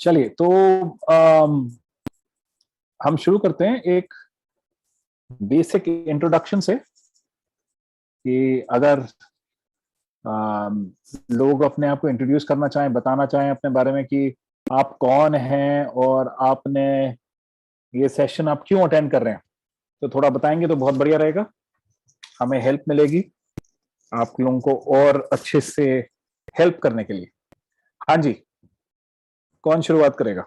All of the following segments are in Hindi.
चलिए तो हम शुरू करते हैं एक बेसिक इंट्रोडक्शन से कि अगर लोग अपने आप को इंट्रोड्यूस करना चाहें, बताना चाहें अपने बारे में कि आप कौन हैं और आपने ये सेशन आप क्यों अटेंड कर रहे हैं, तो थोड़ा बताएंगे तो बहुत बढ़िया रहेगा, हमें हेल्प मिलेगी आप लोगों को और अच्छे से हेल्प करने के लिए। हाँ जी, कौन शुरुआत करेगा?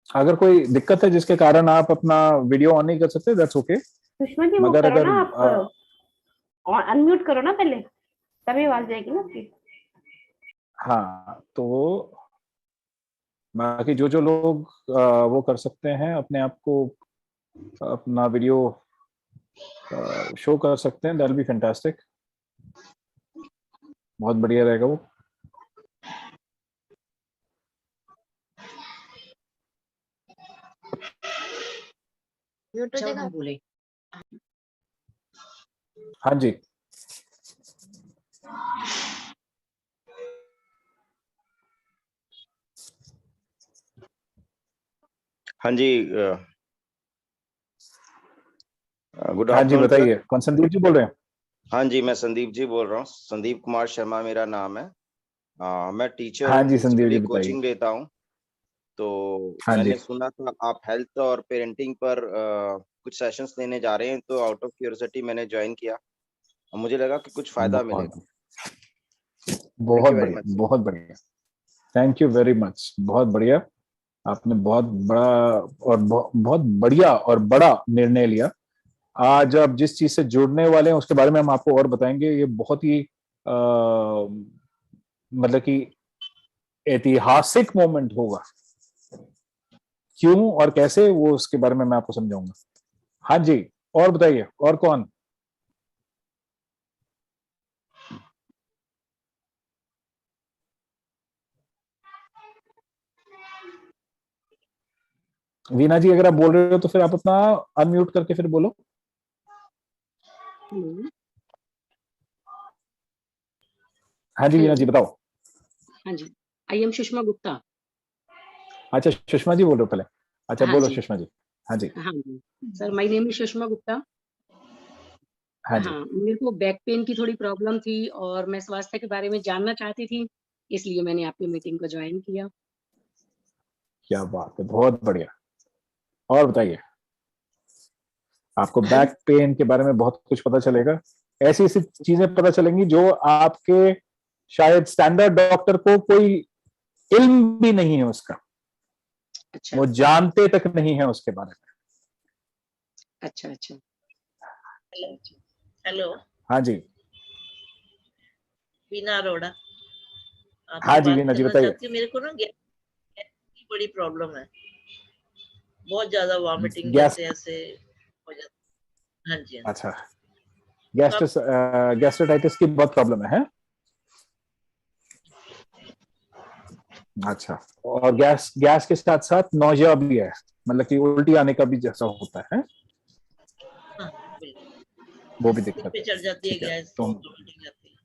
अगर कोई दिक्कत है जिसके कारण आप अपना वीडियो ऑन नहीं कर सकते, दैट्स ओके। सुषमा जी, वो मगर करो अगर ना, आप और अनम्यूट करो ना पहले, तभी आवाज जाएगी ना आपकी। हाँ, तो बाकी जो जो लोग वो कर सकते हैं, अपने आप को अपना वीडियो शो कर सकते हैं, दैट विल बी फैंटास्टिक, बहुत बढ़िया रहेगा वो। म्यूट हो जाएगा, बोले। हाँ जी, हाँ जी, गुड हाँ जी आफ्टरनून सर। बताइए, कौन संदीप जी बोल रहे हैं? हाँ जी, मैं संदीप जी बोल रहा हूँ, संदीप कुमार शर्मा मेरा नाम है। मैं टीचर हाँ हूँ, जी संदीप जी बेसिकली बताइए। कोचिंग देता हूँ। तो हाँ जी, मैंने सुना था आप हेल्थ और पेरेंटिंग पर कुछ सेशंस देने जा रहे हैं, तो आउट ऑफ क्यूरियोसिटी मैंने ज्वाइन किया और मुझे लगा कि कुछ फायदा मिलेगा। थैंक बहुत यू वेरी बढ़िया, मच। बहुत बढ़िया, थैंक यू वेरी मच, बहुत बढ़िया। आपने बहुत बड़ा और बहुत बढ़िया और बड़ा निर्णय लिया। आज आप जिस चीज से जुड़ने वाले हैं उसके बारे में हम आपको और बताएंगे। ये बहुत ही मतलब कि ऐतिहासिक मोमेंट होगा, क्यों और कैसे वो उसके बारे में मैं आपको समझाऊंगा। हाँ जी, और बताइए, और कौन? वीना जी, अगर आप बोल रहे हो तो फिर आप अपना अनम्यूट करके फिर बोलो। हाँ जी वीना जी बताओ। हाँ जी, आई एम सुषमा गुप्ता। अच्छा, सुषमा जी बोल रहे हो पहले? अच्छा हाँ बोलो जी, सुषमा जी। हाँ जी। हाँ जी sir, my name is Sushma Gupta. हाँ जी, हाँ, मेरे को बैक पेन की थोड़ी प्रॉब्लम थी और मैं स्वास्थ्य के बारे में जानना चाहती थी, इसलिए मैंने आपकी मीटिंग को ज्वाइन किया। क्या बात है, बहुत बढ़िया। और बताइए, आपको बैक पेन के बारे में बहुत कुछ पता चलेगा, ऐसी ऐसी चीजें पता चलेंगी जो आपके शायद स्टैंडर्ड डॉक्टर को कोई इल्म भी नहीं है उसका, अच्छा वो जानते तक नहीं है उसके बारे में। अच्छा अच्छा। हेलो, हाँ जी, वीना अरोड़ा हाँ आपसे जी बात वीना जी करना बताइए। चाहती हूँ। मेरे को ना गैस की बड़ी प्रॉब्लम है, बहुत ज्यादा वॉमिटिंग गैस, जैसे ऐसे हो जाता। हाँ जी, हाँ जी। अच्छा, तो आप गैस्ट्राइटिस की बहुत प्रॉब्लम है? अच्छा, और गैस गैस के साथ साथ नौजिया भी है, मतलब कि उल्टी आने का भी जैसा होता है, हाँ, बिल्कुल वो भी सिर दिक्कत पे है? चढ़ जाती है ठीक है, गैस, तो वॉमिटिंग आती है।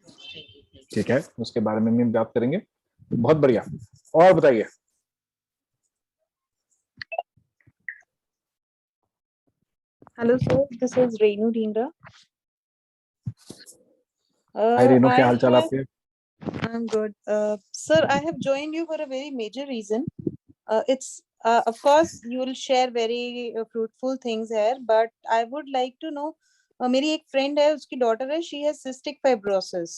थैंक यू, थैंक ठीक है, उसके बारे में भी हम बात करेंगे। बहुत बढ़िया, और बताइए। Hello, sir. This is Renu Dhingra. हाय रेनू, क्या I हाल चाल have. आपके? I'm good. Sir, I have joined you for a very major reason. It's of course you will share very fruitful things here, but I would like to know. मेरी एक friend है, उसकी daughter है, she has cystic fibrosis.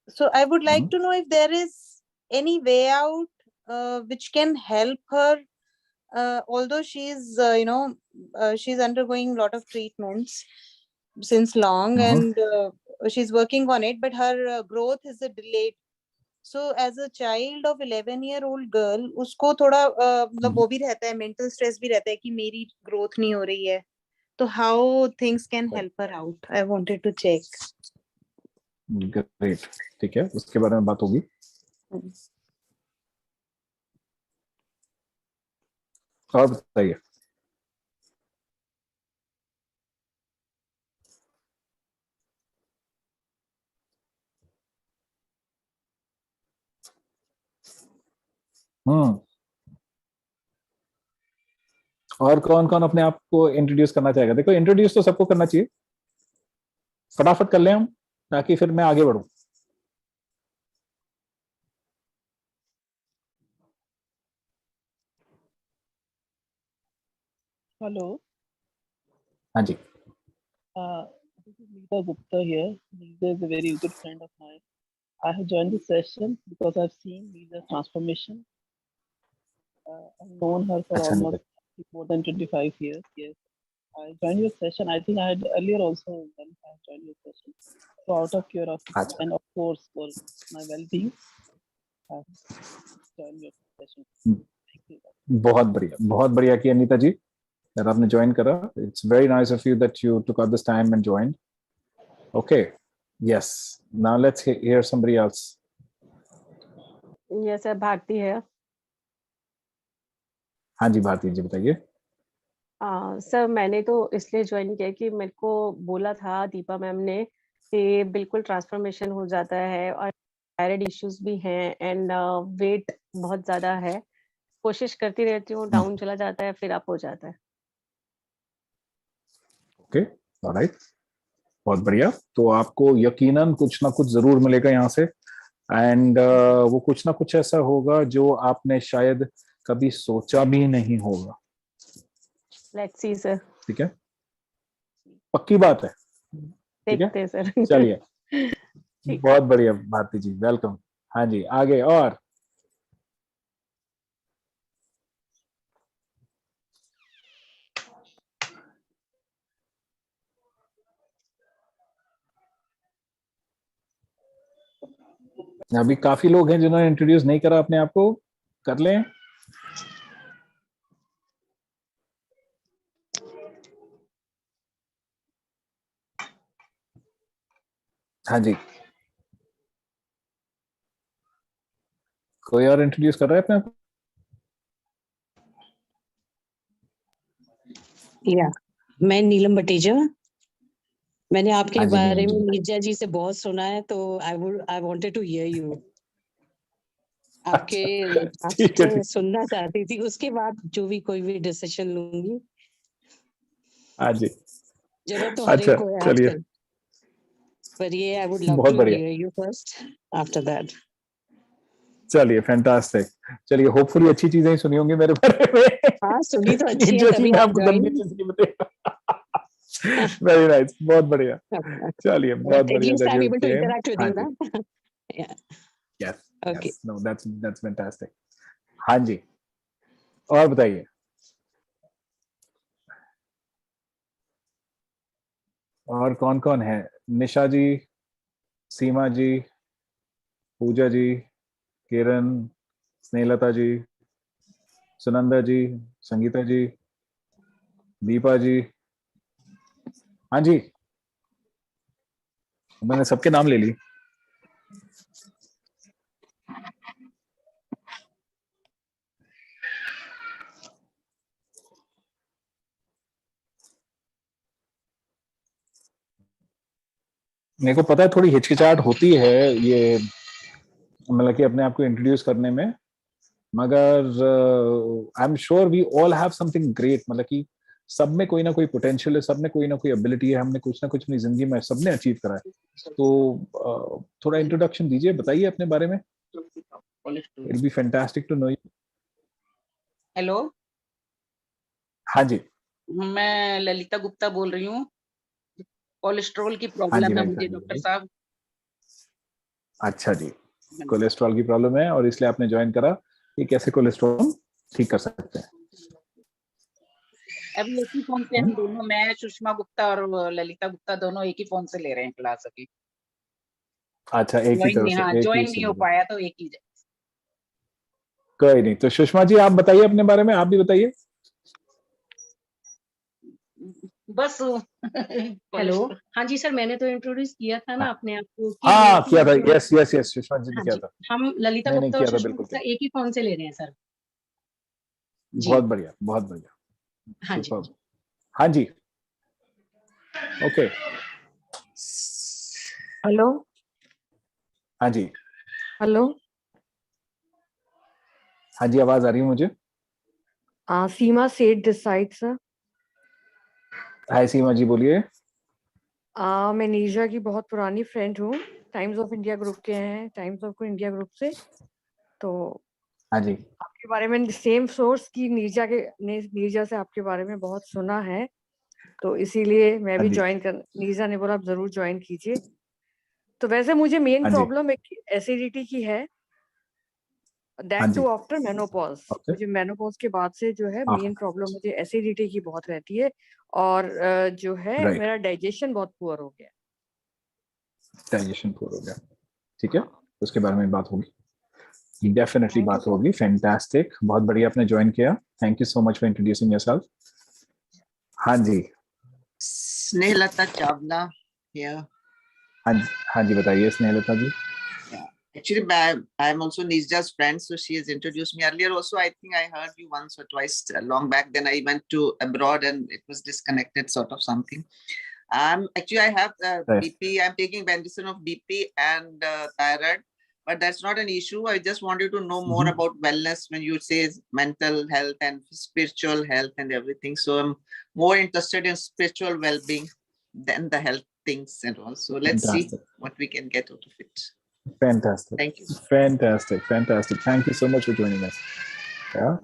So I would like to know if there is any way out which can help her. Although she's she's undergoing a lot of treatments since long, and she's working on it, but her growth is delayed. So as a child of 11-year-old girl, उसको थोड़ा मतलब वो भी रहता है, mental stress भी रहता है कि मेरी growth नहीं हो रही है, तो how things can help her out? I wanted to check. Great, ठीक है, उसके बारे में बात होगी। और बताइए। हम्म। और कौन कौन अपने आप को इंट्रोड्यूस करना चाहेगा? देखो, इंट्रोड्यूस तो सबको करना चाहिए, फटाफट कर लें हम, ताकि फिर मैं आगे बढ़ूं। Hello, हाँ जी। this is Neeta Gupta here. Neeta is a very good friend of mine. I have joined this session because I've seen Neeta's transformation. I've known her for अच्छा almost Nita, more than 25 years. Yes, I joined your session. I think I had earlier also done. I have joined your session. So out of curiosity अच्छा, and of course for my well-being, I have joined your session. Thank you. बहुत बढ़िया किया नीता जी, that आपने ज्वाइन करा. It's very nice of you that you took out this time and joined. Okay, yes. Now let's hear somebody else. Yes sir, Bharti है। हाँ जी, भारती जी बताइए। सर मैंने तो इसलिए ज्वाइन किया कि मेरे को बोला था दीपा मैम ने कि बिल्कुल ट्रांसफॉर्मेशन हो जाता है और थायराइड इश्यूज भी हैं एंड वेट बहुत ज्यादा है। कोशिश करती रहती हूँ, डाउन चला जाता है फिर अप हो जाता है। ओके, ऑलराइट, बहुत बढ़िया। तो आपको यकीनन कुछ ना कुछ जरूर मिलेगा यहाँ से, एंड वो कुछ ना कुछ ऐसा होगा जो आपने शायद कभी सोचा भी नहीं होगा। Let's see sir. ठीक है, पक्की बात है। ठीक है, देखते हैं सर। चलिए, ठीक। बहुत बढ़िया भारती जी, वेलकम। हाँ जी, आगे। और अभी काफी लोग हैं जिन्होंने इंट्रोड्यूस नहीं करा अपने आप को, कर लें। हाँ जी, कोई और इंट्रोड्यूस कर रहा है अपने आप को? या मैं नीलम बटेजा। मैंने आपके हाँ जी, बारे नीलम में जी। नीरजा जी से बहुत सुना है, तो I wanted to hear you. आपके अच्छा, ठीक है, आपसे ठीक। सुनना चाहती थी, उसके बाद जो भी कोई भी डिसीजन लूंगी। हाँ जी, जरूरत तो हर अच्छा, एक को है चलिए, आजकल, पर ये आई वुड लव बहुत टू बढ़िया। Here you first after that. चलिए, फैंटास्टिक। चलिए, होपफुली अच्छी चीजें ही सुनी होंगी मेरे बारे में। हाँ, सुनी तो अच्छी है, नीरजा जी तभी ने आप आपको गंदी ज्वाइन। चीज नहीं बताई। वेरी नाइस, बहुत बढ़िया। चलिए, बहुत बढ़िया at least that I am you able to came. Interact with हाँ यू जी, ना। yes, okay. yes, no, that's fantastic. हाँ जी, और बताइए। और कौन कौन है? निशा जी, सीमा जी, पूजा जी, किरण, स्नेहलता जी, सुनंदा जी, संगीता जी, दीपा जी। हाँ जी, मैंने सबके नाम ले लिए। मेरे को पता है थोड़ी हिचकिचाहट होती है ये, मतलब कि अपने आप को इंट्रोड्यूस करने में, मगर I am sure we all have something great. मतलब कि सब में कोई ना कोई पोटेंशियल है, सब में कोई ना कोई एबिलिटी है, हमने कुछ ना कुछ अपनी जिंदगी में सबने अचीव करा है। तो थोड़ा इंट्रोडक्शन दीजिए, बताइए अपने बारे में। It will be fantastic to know you. Hello, हाँ जी, मैं ललिता गुप्ता बोल रही हूँ। कोलेस्ट्रॉल की हाँ जी, प्रॉब्लम है राइट, मुझे डॉक्टर साहब। अच्छा जी, कोलेस्ट्रॉल की प्रॉब्लम है और इसलिए आपने ज्वाइन करा। ये कैसे कोलेस्ट्रॉल ठीक कर सकते हैं? अभी एक ही फोन से हम दोनों, मैं सुषमा गुप्ता और ललिता गुप्ता दोनों एक ही फोन से ले रहे हैं क्लास अभी। अच्छा, एक ही ज्वाइन तरफ नहीं, से, हाँ एक ही ज्वाइन से नहीं हो ले। पाया तो एक ही। कोई नहीं, तो सुषमा जी आप बताइए अपने बारे में, आप भी बताइए। बस हेलो। हाँ जी सर, मैंने तो इंट्रोड्यूस किया था ना अपने आप को कि हाँ, मेरे किया था, को- yes yes yes, Sushma ji ने हाँ किया जी, था। हम ललिता नहीं गुप्ता और किया था, सुषमा बिल्कुल गुप्ता किया। एक ही फोन से ले रहे हैं सर। जी। बहुत बढ़िया, बहुत बढ़िया। हाँ जी। Superb. हाँ जी, ओके। हेलो हाँ जी, हेलो हाँ जी, आवाज आ रही है मुझे। सीमा सेठ दिस साइड सर। हाय सीमा जी, बोलिए। मैं नीरजा की बहुत पुरानी फ्रेंड हूँ, टाइम्स ऑफ इंडिया ग्रुप के हैं, टाइम्स ऑफ इंडिया ग्रुप से। तो हाँ जी, आपके बारे में सेम सोर्स की नीरजा से आपके बारे में बहुत सुना है, तो इसीलिए मैं हाँ भी जी, ज्वाइन कर, नीरजा ने बोला आप जरूर ज्वाइन कीजिए। तो वैसे मुझे मेन हाँ जी, प्रॉब्लम एक एसिडिटी की है, हाँ दैट जी, टू आफ्टर मेनोपॉज। ओके। मुझे मेनोपॉज के बाद से जो है हाँ, मेन प्रॉब्लम मुझे एसिडिटी की बहुत रहती है, और जो है राइट, मेरा डाइजेशन बहुत पुअर हो गया। डाइजेशन पूरा हो गया, ठीक है, उसके बारे में बात होगी, डेफिनेटली थैंक यू बात सो होगी। फैंटास्टिक, बहुत बढ़िया आपने ज्वाइन किया। Thank you so much for introducing yourself. हाँ जी, Snehlata Chavla here. हाँ जी, हाँ जी, बताइए स्नेहलता जी। Yeah. Actually, I am also Nizja's friend, so she has introduced me earlier. Also, I think I heard you once or twice long back. Then I went to abroad and it was disconnected, sort of something. Actually, I have Right. BP. I'm taking medicine of BP and thyroid, but that's not an issue. I just wanted to know more about wellness when you say mental health and spiritual health and everything. So I'm more interested in spiritual well-being than the health things and all. So let's see Fantastic. what we can get out of it. Fantastic. Thank you. Fantastic. Fantastic. Thank you so much for joining us. Yeah.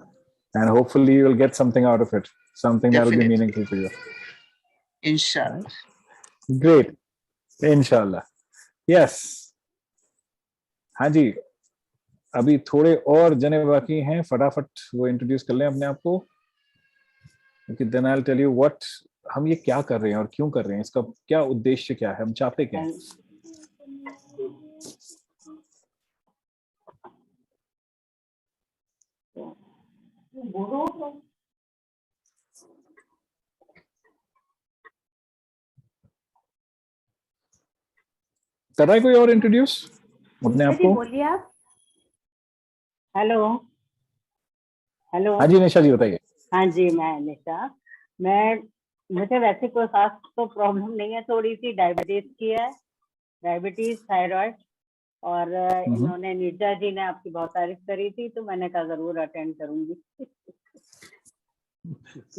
And hopefully you will get something out of it, something that will be Definitely. meaningful for you. Inshallah. Great. Inshallah. Yes. हाँ जी, अभी थोड़े और जने बाकी हैं, फटाफट वो इंट्रोड्यूस कर लें अपने आप को, क्योंकि then I will tell you what हम ये क्या कर रहे हैं और क्यों कर रहे हैं, इसका क्या उद्देश्य क्या है, हम चाहते क्या हैं। कर रहा है कोई और इंट्रोड्यूस अपने आप को? बोलिए आप। Hello hello. हाँ जी निशा जी बताइए। हाँ जी, मैं निशा। मुझे वैसे कोई खास तो प्रॉब्लम नहीं है, थोड़ी सी डायबिटीज की है, डायबिटीज थायराइड, और इन्होंने नीरजा जी ने आपकी बहुत तारीफ करी थी, तो मैंने कहा जरूर अटेंड करूंगी।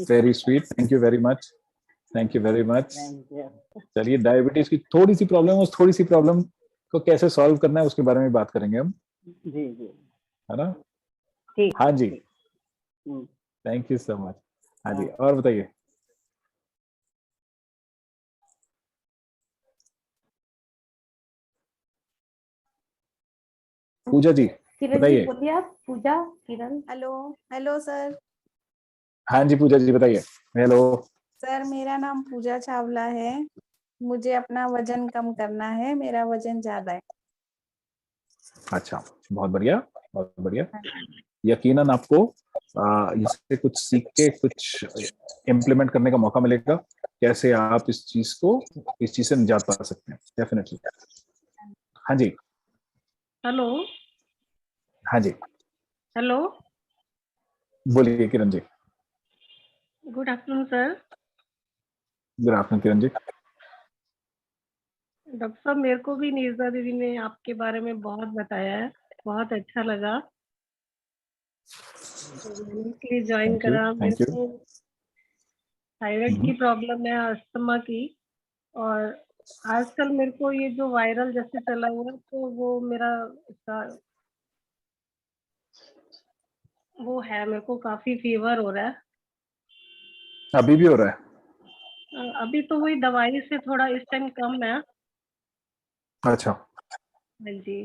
Very sweet, thank you very much, thank you very much. चलिए, डायबिटीज की थोड़ी सी प्रॉब्लम, उस थोड़ी सी प्रॉब्लम को कैसे सॉल्व करना है उसके बारे में बात करेंगे हम, जी जी, है ना? ठीक। हाँ जी, थैंक यू सो मच। हाँ जी, और बताइए। पूजा जी बताइए। बोलिए आप। Pooja Kiran. Hello hello sir. हाँ जी पूजा जी बताइए। हेलो सर, मेरा नाम पूजा चावला है, मुझे अपना वजन कम करना है, मेरा वजन ज्यादा है। अच्छा, बहुत बढ़िया, बहुत बढ़िया। यकीनन आपको इससे कुछ सीख के कुछ इम्प्लीमेंट करने का मौका मिलेगा, कैसे आप इस चीज से निजात पा सकते हैं, डेफिनेटली। हाँ जी। हेलो। हाँ जी, हेलो। बोलिए Kiran ji. Good afternoon sir. Good afternoon Kiran ji. Doctor साहब, मेरे को भी नीरजा दीदी ने आपके बारे में बहुत बताया है, बहुत अच्छा लगा, तो इसलिए ज्वाइन करा। मेरे को थायराइड की प्रॉब्लम है, अस्थमा की, और आजकल मेरे को ये जो वायरल जैसे चला हुआ है, तो वो मेरा वो है, मेरे को काफी फीवर हो रहा है। अभी भी हो रहा है? अभी तो वही दवाई से थोड़ा इस टाइम कम है। अच्छा। हाँ जी।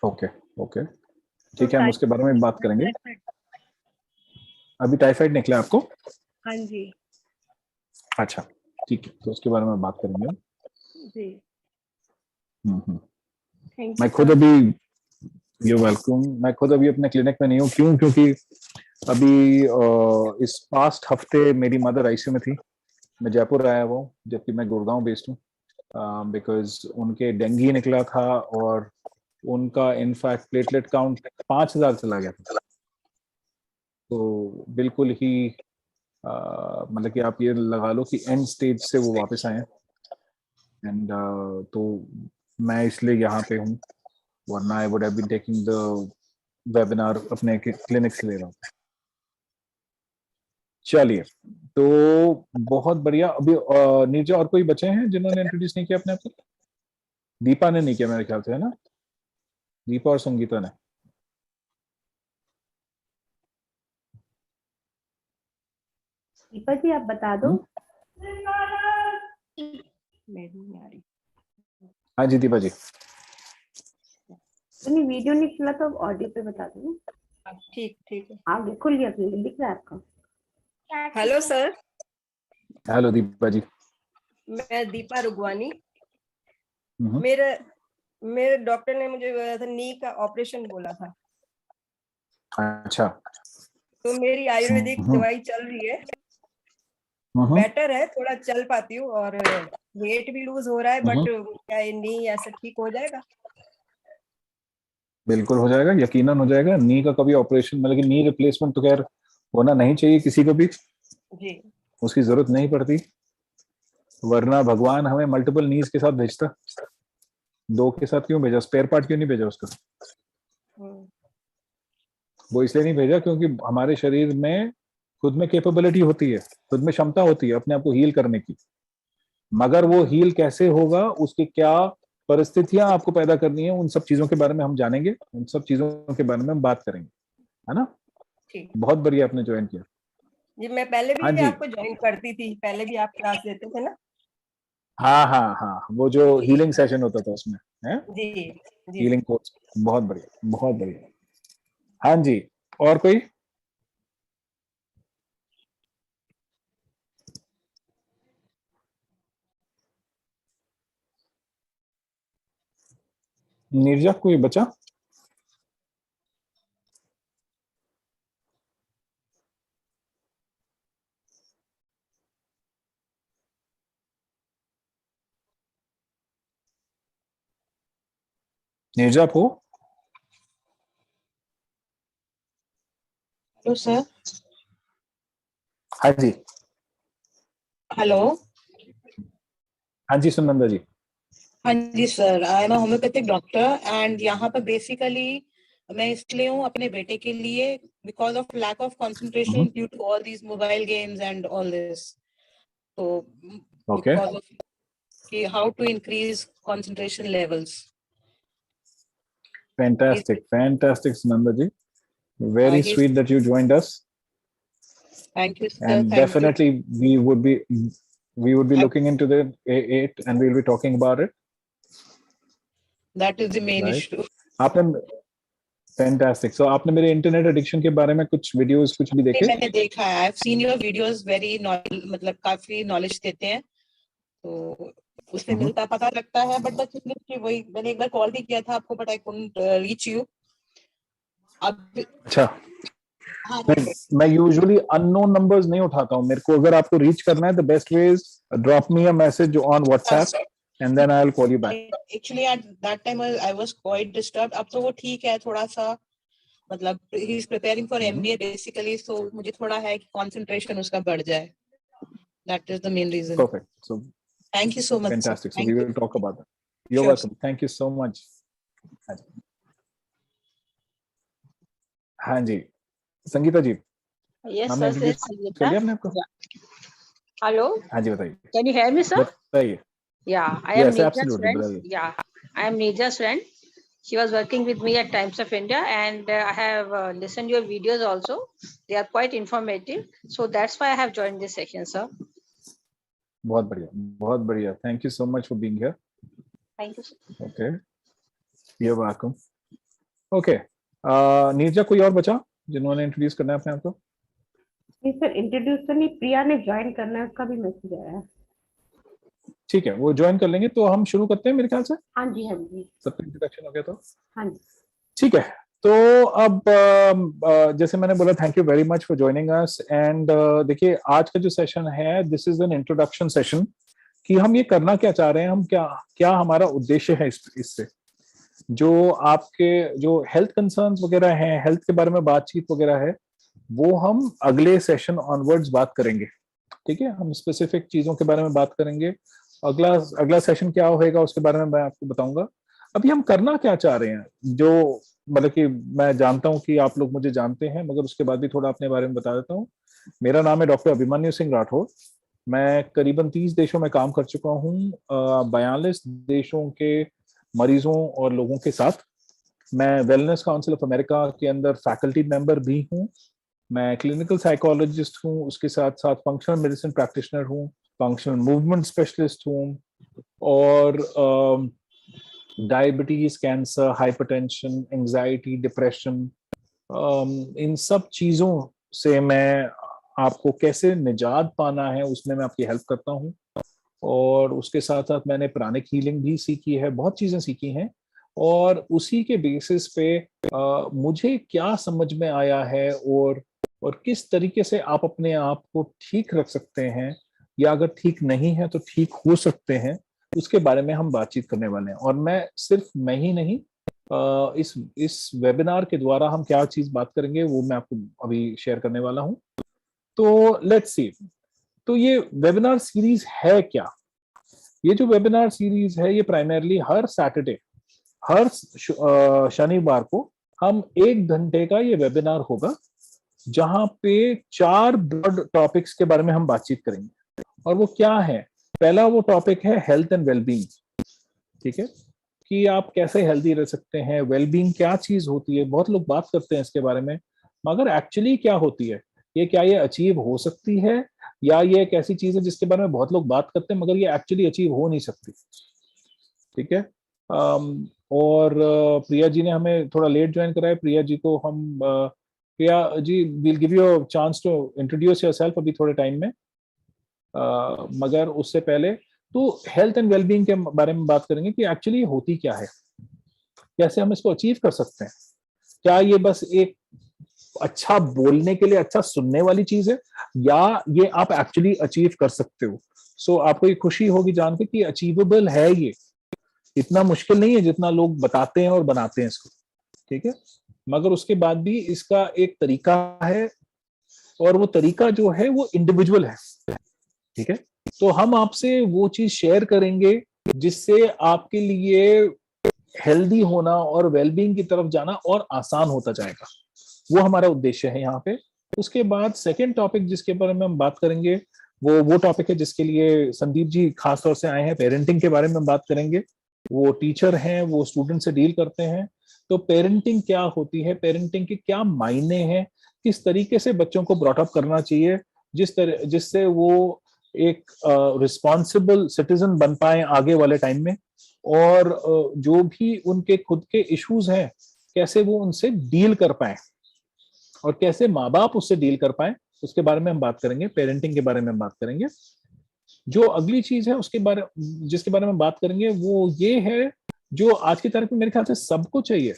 ओके ओके, ठीक है, हम उसके बारे में बात करेंगे। अभी टाइफाइड निकला आपको? हाँ जी। अच्छा, ठीक है, तो उसके बारे में बात करेंगे हम। जी। मैं खुद अभी, यू वेलकम, मैं खुद अभी अपने क्लिनिक में नहीं हूँ। क्यों? क्योंकि अभी इस पास्ट हफ्ते मेरी मदर आईसीयू में थी, मैं जयपुर आया हुआ हूँ, जबकि मैं गुड़गांव बेस्ड हूँ, बिकॉज उनके डेंगू निकला था और उनका इनफैक्ट प्लेटलेट काउंट 5000 चला गया था। तो बिल्कुल ही मतलब कि आप ये लगा लो कि एंड स्टेज से वो वापस आए हैं। एंड तो मैं इसलिए यहाँ पे हूँ, वरना I would have been taking the webinar अपने क्लिनिक से ले रहा हूँ। चलिए, तो बहुत बढ़िया। अभी नीचे और कोई बचे हैं जिन्होंने इंट्रोड्यूस नहीं किया अपने आप को? दीपा ने नहीं किया मेरे ख्याल से, है ना? दीपा और संगीता ने। दीपा जी आप बता दो। हाँ जी दीपा जी। नहीं वीडियो नहीं खुला तो ऑडियो पे बता दो। ठीक ठीक है। आगे खुल गया, दिख रहा है आपका? Hello sir. हेलो दीपा जी। मैं दीपा रुगवानी। मेरे डॉक्टर ने मुझे नी का ऑपरेशन बोला था। अच्छा। तो मेरी आयुर्वेदिक दवाई चल रही है, बेटर है, थोड़ा चल पाती हूँ और वेट भी लूज हो रहा है, बट क्या नी ऐसा ठीक हो जाएगा? बिल्कुल हो जाएगा, यकीनन हो जाएगा। नी का कभी ऑपरेशन मतलब कि नी रिप्लेसमेंट तो खैर होना नहीं चाहिए किसी को भी जी, उसकी जरूरत नहीं पड़ती, वरना भगवान हमें मल्टीपल नीज के साथ भेजता। 2 के साथ क्यों भेजा? स्पेयर पार्ट क्यों नहीं भेजा उसका? वो इसलिए नहीं भेजा क्योंकि हमारे शरीर में खुद में कैपेबिलिटी होती है, खुद में क्षमता होती है अपने आप को हील करने की, मगर वो हील कैसे होगा, उसकी क्या परिस्थितियां आपको पैदा करनी है, उन सब चीजों के बारे में हम जानेंगे, उन सब चीजों के बारे में हम बात करेंगे, है ना? ठीक। बहुत बढ़िया आपने ज्वाइन किया। जी, मैं पहले हाँ भी जी। आपको ज्वाइन करती थी, पहले भी आप क्लास लेते थे ना? हाँ हाँ हाँ, वो जो हीलिंग सेशन होता था उसमें है, जी जी। Healing course. बहुत बढ़िया, बहुत बढ़िया। हाँ जी, और कोई? नीरजा कोई बचा? नीरजा आप हो? Hello sir. हाँ जी। हेलो। हाँ जी सुनंदा जी। हाँ जी sir, I am a homeopathic doctor and यहाँ पर बेसिकली मैं इसलिए हूँ अपने बेटे के लिए, because of lack of concentration due to all these mobile games and all this. तो Okay. because of कि how to increase concentration levels. Fantastic, fantastic, Sunanda ji. Very sweet that you joined us. Thank you, sir. And Thank definitely we would be looking into the A8 and we'll be talking about it. That is the main Right. issue. आपने fantastic. So आपने मेरे इंटरनेट एडिक्शन के बारे में कुछ वीडियोस कुछ भी देखे? मैंने देखा है, I've seen your videos, very मतलब काफी नॉलेज देते हैं, तो उससे मिलता पता लगता है, बट बस इसलिए वही मैंने एक बार कॉल भी किया था आपको, but I couldn't reach you. अच्छा। मैं यूजुअली अननोन नंबर्स नहीं उठाता हूँ, मेरे को अगर आपको रीच करना है, the best way is drop me a message on WhatsApp and then I will call you back. Actually at that time I was quite disturbed, अब तो वो ठीक है, थोड़ा सा मतलब he is preparing for MBA basically, so मुझे थोड़ा है कि कंसंट्रेशन उसका बढ़ जाए, that is the main reason. Perfect, so thank you so much. Fantastic, so we will talk about that. You are welcome, thank you so much. हाँ जी संगीता जी। Yes, हमने sir. इंट्रोड्यूस कर लिया आपने आपको? Hello. हाँ जी बताइए। Can you hear me, sir? बताइए। Yeah, I am Yes, Neeja's absolutely, friend. brother. Yeah, I am Neeja's friend. She was working with me at Times of India, and I have listened your videos also. They are quite informative, so that's why I have joined this section, sir. बहुत बढ़िया, बहुत बढ़िया। Thank you so much for being here. Thank you, sir. Okay, you're welcome. Okay, Neerja कोई और बचा जिन्होंने इंट्रोड्यूस करना है अपने आप को? नहीं सर, इंट्रोड्यूस तो नहीं, प्रिया ने ज्वाइन करना है, उसका भी मैसेज आया है। ठीक है, वो ज्वाइन कर लेंगे, तो हम शुरू करते हैं मेरे ख्याल से। हाँ जी हाँ जी। सबका इंट्रोडक्शन हो गया तो हाँ जी ठीक है। तो अब जैसे मैंने बोला, thank you very much for joining us. And देखिए आज का जो सेशन है, this is an introduction session, कि हम ये करना क्या चाह रहे हैं, हम क्या हमारा उद्देश्य है इससे। जो आपके जो हेल्थ कंसर्न्स वगैरह हैं, हेल्थ के बारे में बातचीत वगैरह है, वो हम अगले सेशन ऑनवर्ड्स बात करेंगे। ठीक है, हम स्पेसिफिक चीजों के बारे में बात करेंगे। अगला सेशन क्या होएगा उसके बारे में मैं आपको बताऊंगा। अभी हम करना क्या चाह रहे हैं, जो मतलब कि मैं जानता हूं कि आप लोग मुझे जानते हैं, मगर उसके बाद भी थोड़ा अपने बारे में बता देता हूँ। मेरा नाम है डॉक्टर अभिमन्यु सिंह राठौर। मैं करीबन 30 देशों में काम कर चुका हूँ, 42 देशों के मरीजों और लोगों के साथ। मैं वेलनेस काउंसिल ऑफ अमेरिका के अंदर फैकल्टी मेंबर भी हूँ। मैं क्लिनिकल साइकोलॉजिस्ट हूँ, उसके साथ साथ फंक्शनल मेडिसिन प्रैक्टिशनर हूँ, फंक्शनल मूवमेंट स्पेशलिस्ट हूँ, और diabetes, cancer, hypertension, anxiety, depression, इन सब चीजों से मैं आपको कैसे निजात पाना है उसमें मैं आपकी हेल्प करता हूँ। और उसके साथ साथ मैंने प्राणिक हीलिंग भी सीखी है, बहुत चीजें सीखी हैं, और उसी के बेसिस पे मुझे क्या समझ में आया है और किस तरीके से आप अपने आप को ठीक रख सकते हैं, या अगर ठीक नहीं है तो ठीक हो सकते हैं, उसके बारे में हम बातचीत करने वाले हैं। और मैं ही नहीं, इस वेबिनार के द्वारा हम क्या चीज बात करेंगे वो मैं आपको अभी शेयर करने वाला हूं। तो लेट्स सी, तो ये वेबिनार सीरीज है क्या? ये जो वेबिनार सीरीज है ये प्राइमरली हर सैटरडे, हर शनिवार को हम 1 घंटे का ये वेबिनार होगा, जहां पे 4 ब्रॉड टॉपिक्स के बारे में हम बातचीत करेंगे। और वो क्या है? पहला वो टॉपिक है हेल्थ एंड वेलबींग। ठीक है, कि आप कैसे हेल्दी रह सकते हैं, वेलबींग क्या चीज होती है। बहुत लोग बात करते हैं इसके बारे में, मगर एक्चुअली क्या होती है, ये क्या ये अचीव हो सकती है, या ये एक ऐसी चीज है जिसके बारे में बहुत लोग बात करते हैं मगर ये एक्चुअली अचीव हो नहीं सकती। ठीक है, और प्रिया जी ने हमें थोड़ा लेट ज्वाइन करा है। प्रिया जी को हम Priya ji will give you a chance to introduce yourself अभी थोड़े टाइम में, मगर उससे पहले तो हेल्थ एंड वेलबींग के बारे में बात करेंगे कि एक्चुअली होती क्या है, कैसे हम इसको अचीव कर सकते हैं। क्या ये बस एक अच्छा बोलने के लिए, अच्छा सुनने वाली चीज है, या ये आप एक्चुअली अचीव कर सकते हो? सो आपको ये खुशी होगी जान के कि अचीवेबल है, ये इतना मुश्किल नहीं है जितना लोग बताते हैं और बनाते हैं इसको। ठीक है, मगर उसके बाद भी इसका एक तरीका है, और वो तरीका जो है वो इंडिविजुअल है। ठीक है, तो हम आपसे वो चीज शेयर करेंगे जिससे आपके लिए हेल्दी होना और वेलबींग की तरफ जाना और आसान होता जाएगा। वो हमारा उद्देश्य है यहाँ पे। उसके बाद सेकंड टॉपिक जिसके बारे में हम बात करेंगे वो टॉपिक है जिसके लिए संदीप जी खास तौर से आए हैं। पेरेंटिंग के बारे में हम बात करेंगे। वो टीचर हैं, वो स्टूडेंट से डील करते हैं। तो पेरेंटिंग क्या होती है, पेरेंटिंग के क्या मायने हैं, किस तरीके से बच्चों को ब्रॉट अप करना चाहिए जिससे वो एक रिस्पॉन्सिबल सिटीजन बन पाए आगे वाले टाइम में, और जो भी उनके खुद के इश्यूज हैं कैसे वो उनसे डील कर पाए, और कैसे माँ बाप उससे डील कर पाए, उसके बारे में हम बात करेंगे। पेरेंटिंग के बारे में हम बात करेंगे। जो अगली चीज है जिसके बारे में बात करेंगे वो ये है, जो आज की तारीख में मेरे ख्याल से सबको चाहिए,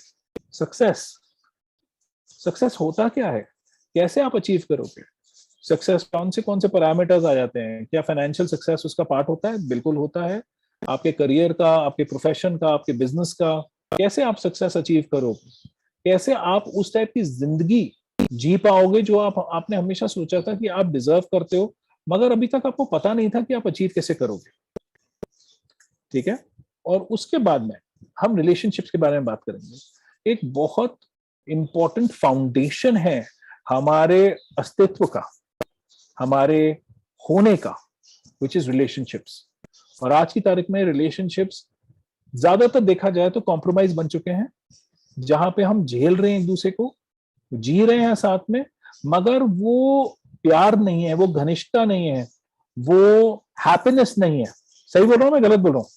सक्सेस होता क्या है, कैसे आप अचीव करोगे सक्सेस, कौन से पैरामीटर्स आ जाते हैं। क्या फाइनेंशियल सक्सेस उसका पार्ट होता है? बिल्कुल होता है। आपके करियर का, आपके प्रोफेशन का, आपके बिजनेस का, कैसे आप सक्सेस अचीव करोगे, कैसे आप उस टाइप की जिंदगी जी पाओगे जो आपने हमेशा सोचा था कि आप डिजर्व करते हो, मगर अभी तक आपको पता नहीं था कि आप अचीव कैसे करोगे। ठीक है, और उसके बाद में हम रिलेशनशिप्स के बारे में बात करेंगे। एक बहुत इंपॉर्टेंट फाउंडेशन है हमारे अस्तित्व का, हमारे होने का, विच इज रिलेशनशिप्स। और आज की तारीख में रिलेशनशिप्स ज्यादातर देखा जाए तो कॉम्प्रोमाइज बन चुके हैं, जहां पे हम झेल रहे हैं एक दूसरे को, जी रहे हैं साथ में, मगर वो प्यार नहीं है, वो घनिष्ठता नहीं है, वो हैप्पीनेस नहीं है। सही बोल रहा हूं मैं, गलत बोल रहा हूं?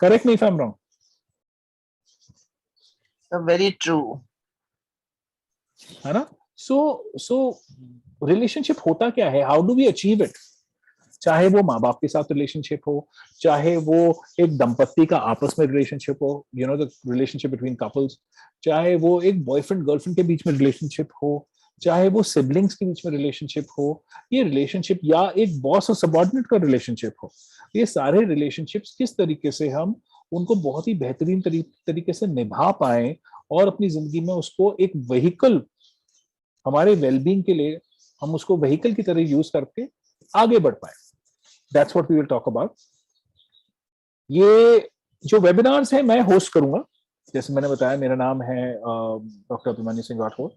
Correct me if I am wrong. Very true, है ना? सो रिलेशनशिप होता क्या है, how do we achieve it? चाहे वो माँ बाप के साथ रिलेशनशिप हो, चाहे वो एक दंपत्ति का आपस में रिलेशनशिप हो, you know the relationship between couples, चाहे वो एक बॉयफ्रेंड गर्लफ्रेंड के बीच में रिलेशनशिप हो, चाहे वो सिबलिंग्स के बीच में रिलेशनशिप हो, ये रिलेशनशिप, या एक बॉस और सबऑर्डिनेट का रिलेशनशिप हो, ये सारे रिलेशनशिप्स किस तरीके से हम उनको बहुत ही बेहतरीन तरीके से निभा पाए और अपनी जिंदगी में उसको एक व्हीकल, हमारे वेलबींग के लिए हम उसको व्हीकल की तरह यूज करके आगे बढ़ पाए। That's what we will talk about. ये जो वेबिनार्स है मैं होस्ट करूंगा, जैसे मैंने बताया मेरा नाम है डॉक्टर अभिमन्यु सिंह राठौर,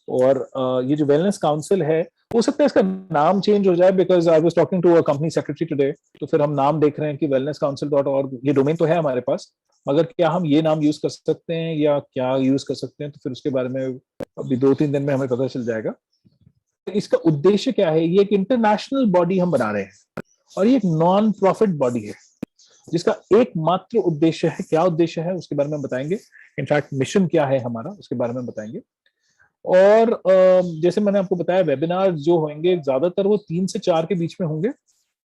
और ये जो वेलनेस काउंसिल है, हो सकता है इसका नाम चेंज हो जाए, because I was talking to a company secretary today, तो फिर हम नाम देख रहे हैं कि wellnesscouncil.org, ये डोमेन तो है हमारे पास, मगर क्या हम ये नाम यूज कर सकते हैं या क्या यूज कर सकते हैं, तो फिर उसके बारे में अभी 2-3 दिन में हमें पता चल जाएगा। इसका उद्देश्य क्या है? ये एक इंटरनेशनल बॉडी हम बना रहे हैं और ये एक नॉन प्रॉफिट बॉडी है जिसका एकमात्र उद्देश्य है, क्या उद्देश्य है उसके बारे में बताएंगे, इनफैक्ट मिशन क्या है हमारा उसके बारे में बताएंगे। और जैसे मैंने आपको बताया, वेबिनार जो होंगे ज्यादातर वो 3 से 4 के बीच में होंगे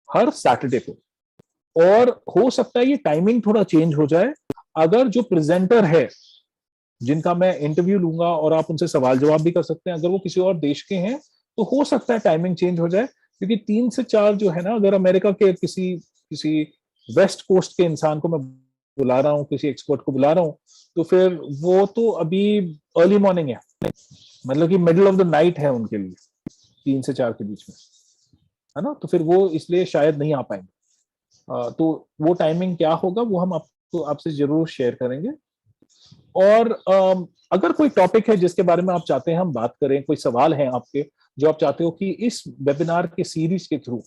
हर सैटरडे को, और हो सकता है ये टाइमिंग थोड़ा चेंज हो जाए। अगर जो प्रेजेंटर है जिनका मैं इंटरव्यू लूंगा और आप उनसे सवाल जवाब भी कर सकते हैं, अगर वो किसी और देश के हैं तो हो सकता है टाइमिंग चेंज हो जाए, क्योंकि 3 से 4 जो है ना, अगर अमेरिका के किसी वेस्ट कोस्ट के इंसान को मैं बुला रहा हूँ, किसी एक्सपर्ट को बुला रहा हूँ, तो फिर वो तो अभी अर्ली मॉर्निंग है, मतलब कि मिडिल ऑफ द नाइट है उनके लिए 3 से 4 के बीच में, है ना, तो फिर वो इसलिए शायद नहीं आ पाएंगे। तो वो टाइमिंग क्या होगा वो हम आपको आपसे जरूर शेयर करेंगे। और अगर कोई टॉपिक है जिसके बारे में आप चाहते हैं हम बात करें, कोई सवाल है आपके जो आप चाहते हो कि इस वेबिनार के सीरीज के थ्रू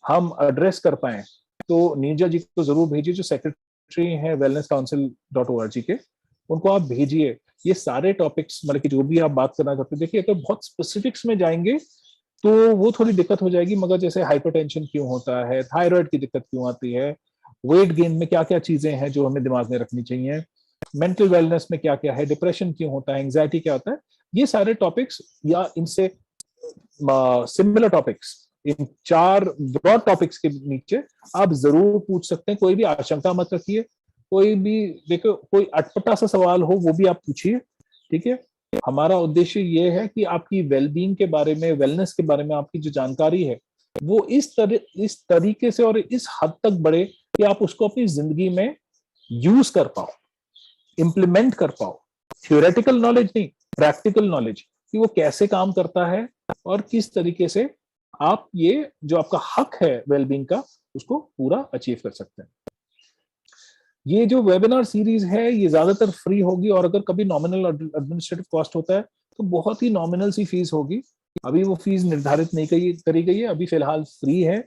हम एड्रेस कर पाए, तो नीरजा जी को जरूर भेजिए, जो सेक्रेटरी हैं wellnesscouncil.org के, उनको आप भेजिए। ये सारे टॉपिक्स, मतलब कि जो भी आप बात करना चाहते हैं, देखिए अगर बहुत स्पेसिफिक्स में जाएंगे तो वो थोड़ी दिक्कत हो जाएगी, मगर जैसे हाइपरटेंशन क्यों होता है, थायराइड की दिक्कत क्यों आती है, वेट गेन में क्या क्या चीजें हैं जो हमें दिमाग में रखनी चाहिए, मेंटल वेलनेस में क्या क्या है, डिप्रेशन क्यों होता है, एंग्जाइटी क्या होता है, ये सारे टॉपिक्स या इनसे सिमिलर टॉपिक्स, इन 4 ब्रॉड टॉपिक्स के नीचे आप जरूर पूछ सकते हैं। कोई भी आशंका मत रखिए, कोई भी देखो कोई अटपटा सा सवाल हो वो भी आप पूछिए, ठीक है। हमारा उद्देश्य ये है कि आपकी वेलबींग के बारे में, वेलनेस के बारे में आपकी जो जानकारी है वो इस तरीके से और इस हद तक बढ़े कि आप उसको अपनी जिंदगी में यूज कर पाओ, इंप्लीमेंट कर पाओ। थ्योरेटिकल नॉलेज नहीं, प्रैक्टिकल नॉलेज, कि वो कैसे काम करता है और किस तरीके से आप ये जो आपका हक है वेलबींग का उसको पूरा अचीव कर सकते हैं। ये जो वेबिनार सीरीज है ये ज्यादातर फ्री होगी, और अगर कभी नॉमिनल एडमिनिस्ट्रेटिव कॉस्ट होता है तो बहुत ही नॉमिनल सी फीस होगी। अभी वो फीस निर्धारित नहीं करी गई है, अभी फिलहाल फ्री है,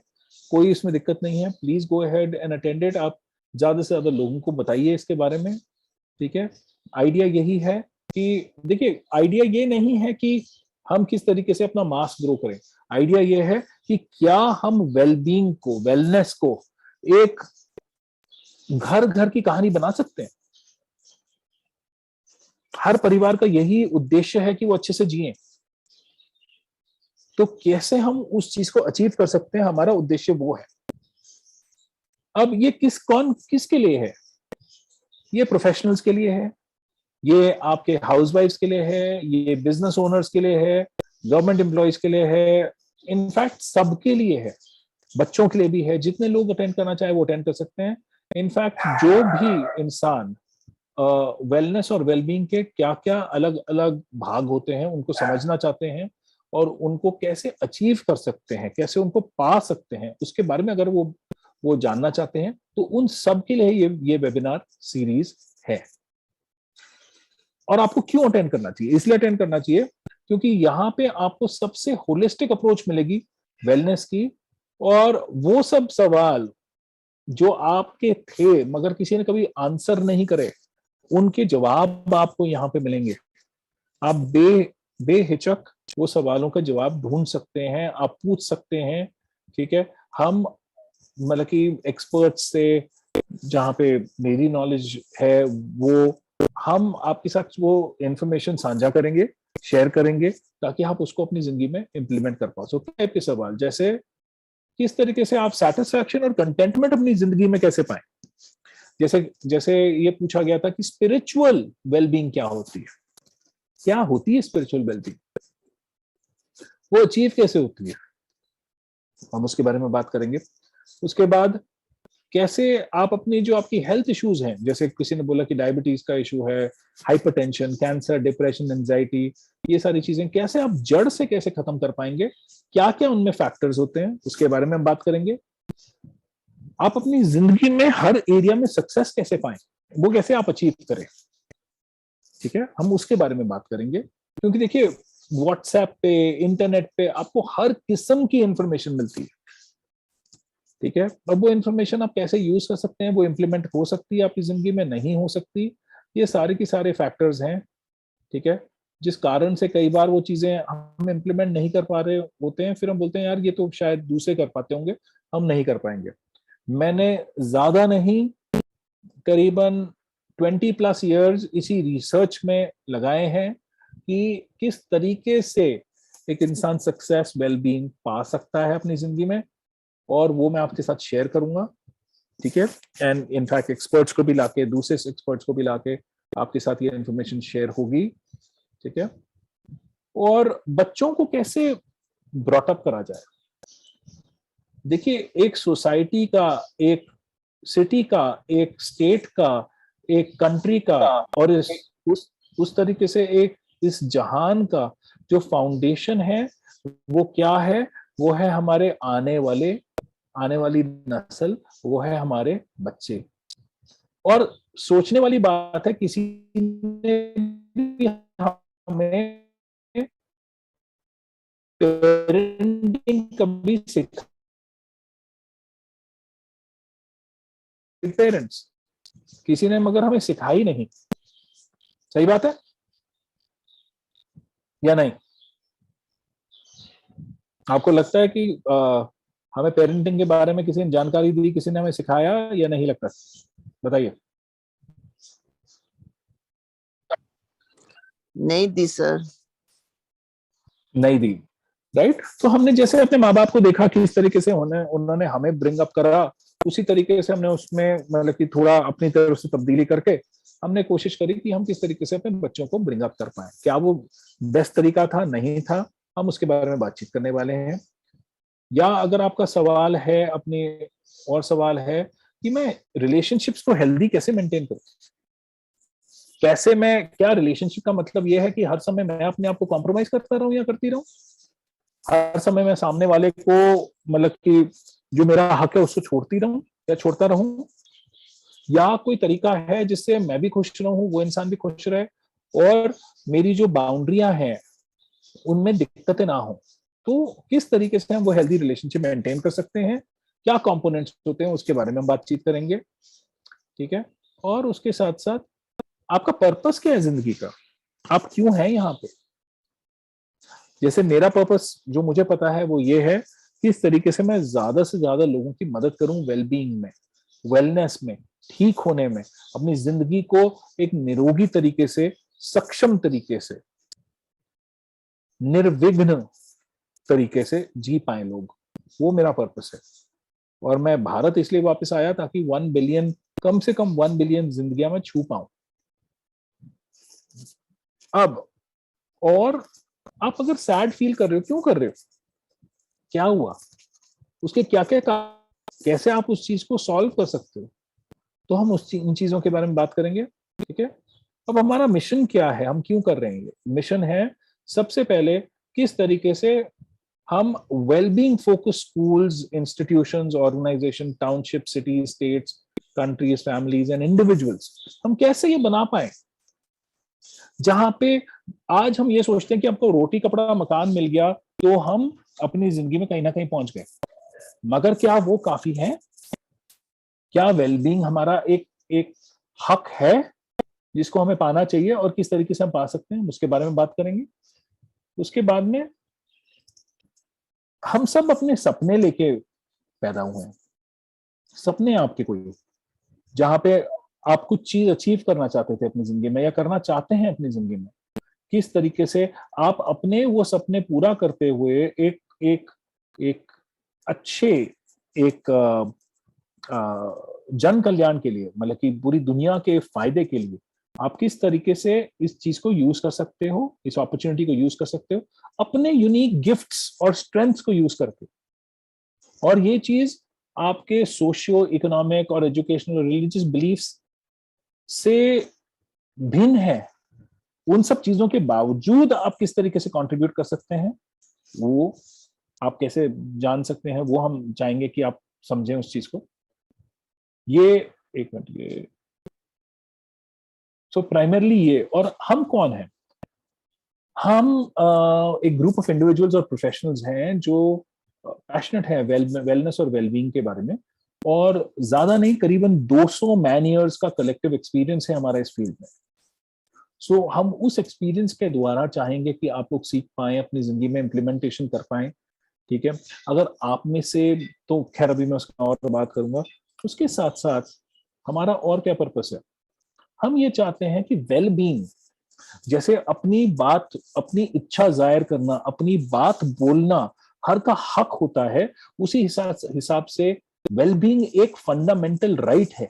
कोई इसमें दिक्कत नहीं है। Please go ahead and attend it. आप ज्यादा से ज्यादा लोगों को बताइए इसके बारे में, ठीक है। आइडिया यही है कि देखिए, आइडिया ये नहीं है कि हम किस तरीके से अपना मास ग्रो करें, आइडिया ये है कि क्या हम वेलबींग को, वेलनेस को एक घर घर की कहानी बना सकते हैं। हर परिवार का यही उद्देश्य है कि वो अच्छे से जिएं, तो कैसे हम उस चीज को अचीव कर सकते हैं, हमारा उद्देश्य वो है। अब ये किसके लिए है? ये प्रोफेशनल्स के लिए है, ये आपके हाउसवाइफ्स के लिए है, ये बिजनेस ओनर्स के लिए है, गवर्नमेंट एम्प्लॉयज के लिए है, इनफैक्ट सबके लिए है, बच्चों के लिए भी है। जितने लोग अटेंड करना चाहे वो अटेंड कर सकते हैं। इनफैक्ट जो भी इंसान वेलनेस और वेलबींग के क्या क्या अलग अलग भाग होते हैं उनको समझना चाहते हैं और उनको कैसे अचीव कर सकते हैं, कैसे उनको पा सकते हैं, उसके बारे में अगर वो जानना चाहते हैं तो उन सब के लिए ये वेबिनार सीरीज है। और आपको क्यों अटेंड करना चाहिए? इसलिए अटेंड करना चाहिए क्योंकि यहाँ पे आपको सबसे होलिस्टिक अप्रोच मिलेगी वेलनेस की, और वो सब सवाल जो आपके थे मगर किसी ने कभी आंसर नहीं करे, उनके जवाब आपको यहाँ पे मिलेंगे। आप बेहिचक वो सवालों का जवाब ढूंढ सकते हैं, आप पूछ सकते हैं, ठीक है। हम मतलब कि एक्सपर्ट्स से, जहाँ पे मेरी नॉलेज है, वो हम आपके साथ वो इंफॉर्मेशन साझा करेंगे, शेयर करेंगे, ताकि आप उसको अपनी जिंदगी में इंप्लीमेंट कर पाओ। सो टाइप के सवाल जैसे किस तरीके से आप सेटिस्फैक्शन और कंटेंटमेंट अपनी जिंदगी में कैसे पाएं। जैसे ये पूछा गया था कि स्पिरिचुअल वेलबींग क्या होती है, क्या होती है स्पिरिचुअल वेलबींग, वो अचीव कैसे होती है, हम उसके बारे में बात करेंगे। उसके बाद कैसे आप अपनी जो आपकी हेल्थ इश्यूज हैं, जैसे किसी ने बोला कि डायबिटीज का इशू है, हाइपरटेंशन, कैंसर, डिप्रेशन, एंजाइटी, ये सारी चीजें कैसे आप जड़ से कैसे खत्म कर पाएंगे, क्या क्या उनमें फैक्टर्स होते हैं, उसके बारे में हम बात करेंगे। आप अपनी जिंदगी में हर एरिया में सक्सेस कैसे पाएं, वो कैसे आप अचीव करें, ठीक है, हम उसके बारे में बात करेंगे। क्योंकि देखिए व्हाट्सएप पे, इंटरनेट पे आपको हर किस्म की इंफॉर्मेशन मिलती है, ठीक है। अब वो इंफॉर्मेशन आप कैसे यूज कर सकते हैं, वो इम्प्लीमेंट हो सकती है आपकी जिंदगी में, नहीं हो सकती, ये सारे के सारे फैक्टर्स हैं, ठीक है, जिस कारण से कई बार वो चीजें हम इम्प्लीमेंट नहीं कर पा रहे होते हैं, फिर हम बोलते हैं यार ये तो शायद दूसरे कर पाते होंगे, हम नहीं कर पाएंगे। मैंने ज्यादा नहीं करीबन 20+ इयर्स इसी रिसर्च में लगाए हैं कि किस तरीके से एक इंसान सक्सेस, वेलबींग पा सकता है अपनी जिंदगी में, और वो मैं आपके साथ शेयर करूंगा, ठीक है। एंड इनफैक्ट एक्सपर्ट्स को भी लाके, दूसरे एक्सपर्ट्स को भी लाके आपके साथ ये इंफॉर्मेशन शेयर होगी, ठीक है। और बच्चों को कैसे ब्रॉटअप करा जाए। देखिए एक सोसाइटी का, एक सिटी का, एक स्टेट का, एक कंट्री का, और उस तरीके से एक इस जहान का जो फाउंडेशन है वो क्या है, वो है हमारे आने वाली नस्ल, वो है हमारे बच्चे। और सोचने वाली बात है, किसी ने भी हमें पेरेंटिंग कभी सिखाई, पेरेंट्स किसी ने मगर हमें सिखाई नहीं, सही बात है या नहीं? आपको लगता है कि हमें पेरेंटिंग के बारे में किसी ने जानकारी दी, किसी ने हमें सिखाया या नहीं लगता? बताइए। नहीं दी सर। नहीं दी, राइट। तो हमने जैसे अपने माँ बाप को देखा कि इस तरीके से उन्होंने हमें ब्रिंग अप करा, उसी तरीके से हमने उसमें मतलब कि थोड़ा अपनी तरफ से तब्दीली करके हमने कोशिश करी कि हम किस तरीके से अपने बच्चों को ब्रिंग अप कर पाए। क्या वो बेस्ट तरीका था? नहीं था। हम उसके बारे में बातचीत करने वाले हैं। या अगर आपका सवाल है, अपनी और सवाल है कि मैं रिलेशनशिप्स को हेल्दी कैसे मेंटेन करूं, कैसे मैं, क्या रिलेशनशिप का मतलब यह है कि हर समय मैं अपने आप को कॉम्प्रोमाइज करता रहूं या करती रहूं, हर समय मैं सामने वाले को मतलब कि जो मेरा हक है उसको छोड़ती रहूं या छोड़ता रहूं, या कोई तरीका है जिससे मैं भी खुश रहूं, वो इंसान भी खुश रहे, और मेरी जो बाउंड्रियां हैं उनमें दिक्कतें ना हो। तो किस तरीके से हम वो हेल्दी रिलेशनशिप मेंटेन कर सकते हैं, क्या कंपोनेंट्स होते हैं, उसके बारे में हम बातचीत करेंगे, ठीक है। और उसके साथ साथ आपका पर्पस क्या है जिंदगी का, आप क्यों हैं यहाँ पे। जैसे मेरा पर्पस जो मुझे पता है वो ये है कि इस तरीके से मैं ज्यादा से ज्यादा लोगों की मदद करूं, वेलबींग में, वेलनेस में, ठीक होने में, अपनी जिंदगी को एक निरोगी तरीके से, सक्षम तरीके से, निर्विघ्न तरीके से जी पाए लोग, वो मेरा पर्पस है। और मैं भारत इसलिए वापस आया ताकि 1 बिलियन, कम से कम 1 बिलियन जिंदगियां मैं छू पाऊं। अब और आप अगर सैड फील कर रहे हो, क्यों कर रहे हो, क्या हुआ, उसके क्या क्या कैसे आप उस चीज को सॉल्व कर सकते हो, तो हम इन चीजों के बारे में बात करेंगे, ठीक है। अब हमारा मिशन क्या है, हम क्यों कर रहे हैं ये मिशन है, सबसे पहले किस तरीके से हम wellbeing focus schools, institutions, organisation, township, cities, states, countries, families and individuals, हम कैसे ये बना पाए जहां पे आज हम ये सोचते हैं कि आपको रोटी कपड़ा मकान मिल गया तो हम अपनी जिंदगी में कहीं ना कहीं पहुंच गए, मगर क्या वो काफी है? क्या वेलबींग हमारा एक हक है जिसको हमें पाना चाहिए, और किस तरीके से हम पा सकते हैं, उसके बारे में बात करेंगे। उसके बाद में हम सब अपने सपने लेके पैदा हुए हैं, सपने आपके कोई जहां पे आप कुछ चीज अचीव करना चाहते थे अपनी जिंदगी में, या करना चाहते हैं अपनी जिंदगी में, किस तरीके से आप अपने वो सपने पूरा करते हुए एक अच्छे, एक जन कल्याण के लिए, मतलब कि पूरी दुनिया के फायदे के लिए आप किस तरीके से इस चीज को यूज कर सकते हो, इस अपॉर्चुनिटी को यूज कर सकते हो अपने यूनिक गिफ्ट्स और स्ट्रेंथ्स को यूज करके। और ये चीज आपके सोशियो इकोनॉमिक और एजुकेशनल और रिलीजियस बिलीफ्स से भिन्न है, उन सब चीजों के बावजूद आप किस तरीके से कंट्रीब्यूट कर सकते हैं, वो आप कैसे जान सकते हैं, वो हम चाहेंगे कि आप समझें उस चीज को। ये एक मिनट, ये सो प्राइमरली ये, और हम कौन हैं? हम एक ग्रुप ऑफ इंडिविजुअल्स और प्रोफेशनल्स हैं जो पैशनेट है वेलनेस और वेलबींग के बारे में, और ज्यादा नहीं, करीबन 200 मैन ईयर्स का कलेक्टिव एक्सपीरियंस है हमारा इस फील्ड में। सो हम उस एक्सपीरियंस के द्वारा चाहेंगे कि आप लोग सीख पाएं, अपनी जिंदगी में इम्प्लीमेंटेशन कर पाएं, ठीक है। अगर आप में से, तो खैर अभी मैं उसका और बात करूंगा, उसके साथ साथ हमारा और क्या पर्पस है, हम ये चाहते हैं कि वेल बीइंग, जैसे अपनी बात, अपनी इच्छा जाहिर करना, अपनी बात बोलना हर का हक होता है, उसी हिसाब से वेल बीइंग एक फंडामेंटल राइट है।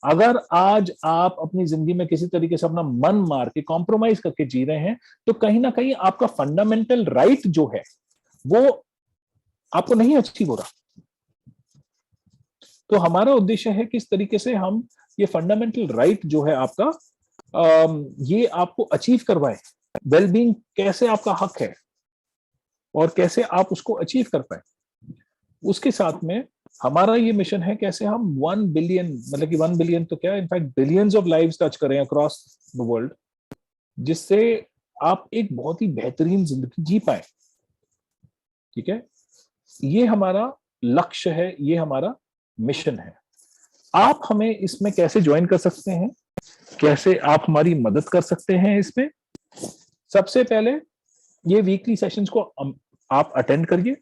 अगर आज आप अपनी जिंदगी में किसी तरीके से अपना मन मार के कॉम्प्रोमाइज करके जी रहे हैं, तो कहीं ना कहीं आपका फंडामेंटल राइट जो है वो आपको नहीं अचीव हो रहा। तो हमारा उद्देश्य है कि इस तरीके से हम ये फंडामेंटल राइट जो है आपका, ये आपको अचीव करवाए। वेलबींग कैसे आपका हक है और कैसे आप उसको अचीव कर पाए, उसके साथ में हमारा ये मिशन है कैसे हम 1 बिलियन, मतलब कि 1 बिलियन तो क्या, in fact billions of lives touch करें अक्रॉस द वर्ल्ड, जिससे आप एक बहुत ही बेहतरीन जिंदगी जी पाए, ठीक है। ये हमारा लक्ष्य है, ये हमारा मिशन है। आप हमें इसमें कैसे ज्वाइन कर सकते हैं, कैसे आप हमारी मदद कर सकते हैं इसमें? सबसे पहले ये वीकली सेशंस को आप अटेंड करिए,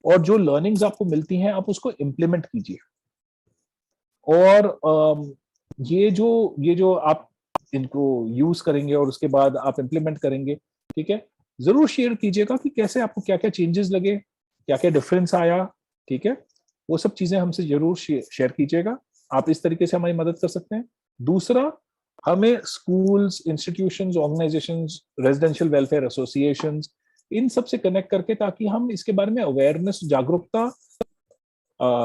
और जो लर्निंग्स आपको मिलती हैं आप उसको इम्प्लीमेंट कीजिए। और ये जो आप इनको यूज करेंगे और उसके बाद आप इम्प्लीमेंट करेंगे, ठीक है, जरूर शेयर कीजिएगा कि कैसे आपको क्या क्या चेंजेस लगे, क्या क्या डिफरेंस आया, ठीक है। वो सब चीजें हमसे जरूर शेयर कीजिएगा। आप इस तरीके से हमारी मदद कर सकते हैं। दूसरा, हमें schools, institutions, organisations, residential welfare associations, इन सब से कनेक्ट करके, ताकि हम इसके बारे में अवेयरनेस, जागरूकता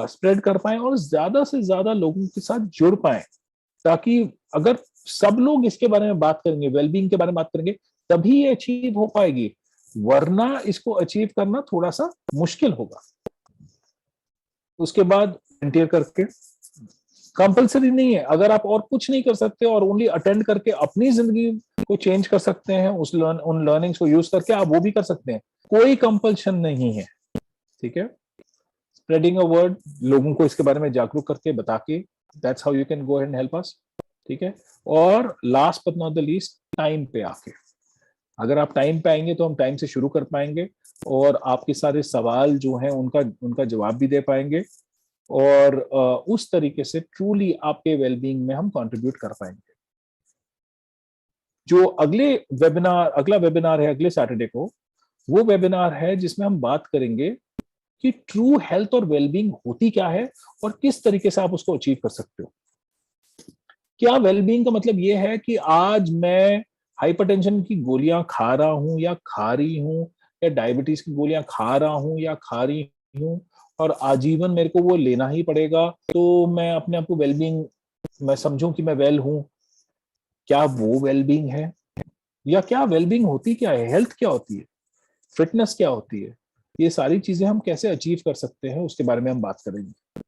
स्प्रेड कर पाए और ज्यादा से ज्यादा लोगों के साथ जुड़ पाए, ताकि अगर सब लोग इसके बारे में बात करेंगे, वेलबींग के बारे में बात करेंगे, तभी ये अचीव हो पाएगी, वरना इसको अचीव करना थोड़ा सा मुश्किल होगा। उसके बाद वॉलंटियर करके, कंपलसरी नहीं है, अगर आप और कुछ नहीं कर सकते और ओनली अटेंड करके अपनी जिंदगी को चेंज कर सकते हैं, उन लर्निंग्स को यूज करके आप वो भी कर सकते हैं, कोई कंपल्शन नहीं है, ठीक है। स्प्रेडिंग अ वर्ड, लोगों को इसके बारे में जागरूक करके बता के, that's how you can go and help us, ठीक है। और last but not the least, time पे आके, अगर आप टाइम पे आएंगे तो हम टाइम से शुरू कर पाएंगे और आपके सारे सवाल जो हैं उनका जवाब भी दे पाएंगे, और उस तरीके से ट्रूली आपके वेलबींग में हम कंट्रीब्यूट कर पाएंगे। जो अगला वेबिनार है अगले सैटरडे को, वो वेबिनार है जिसमें हम बात करेंगे कि ट्रू हेल्थ और वेलबींग होती क्या है और किस तरीके से आप उसको अचीव कर सकते हो। क्या वेलबींग का मतलब ये है कि आज मैं हाइपरटेंशन की गोलियां खा रहा हूं या खा रही हूं, या डायबिटीज की गोलियां खा रहा हूं या खा रही हूं, और आजीवन मेरे को वो लेना ही पड़ेगा, तो मैं अपने आप को वेलबींग, मैं समझूं कि मैं वेल हूं? क्या वो वेलबींग है? या क्या वेलबींग होती क्या है, हेल्थ क्या होती है, फिटनेस क्या होती है? ये सारी चीजें हम कैसे अचीव कर सकते हैं, उसके बारे में हम बात करेंगे।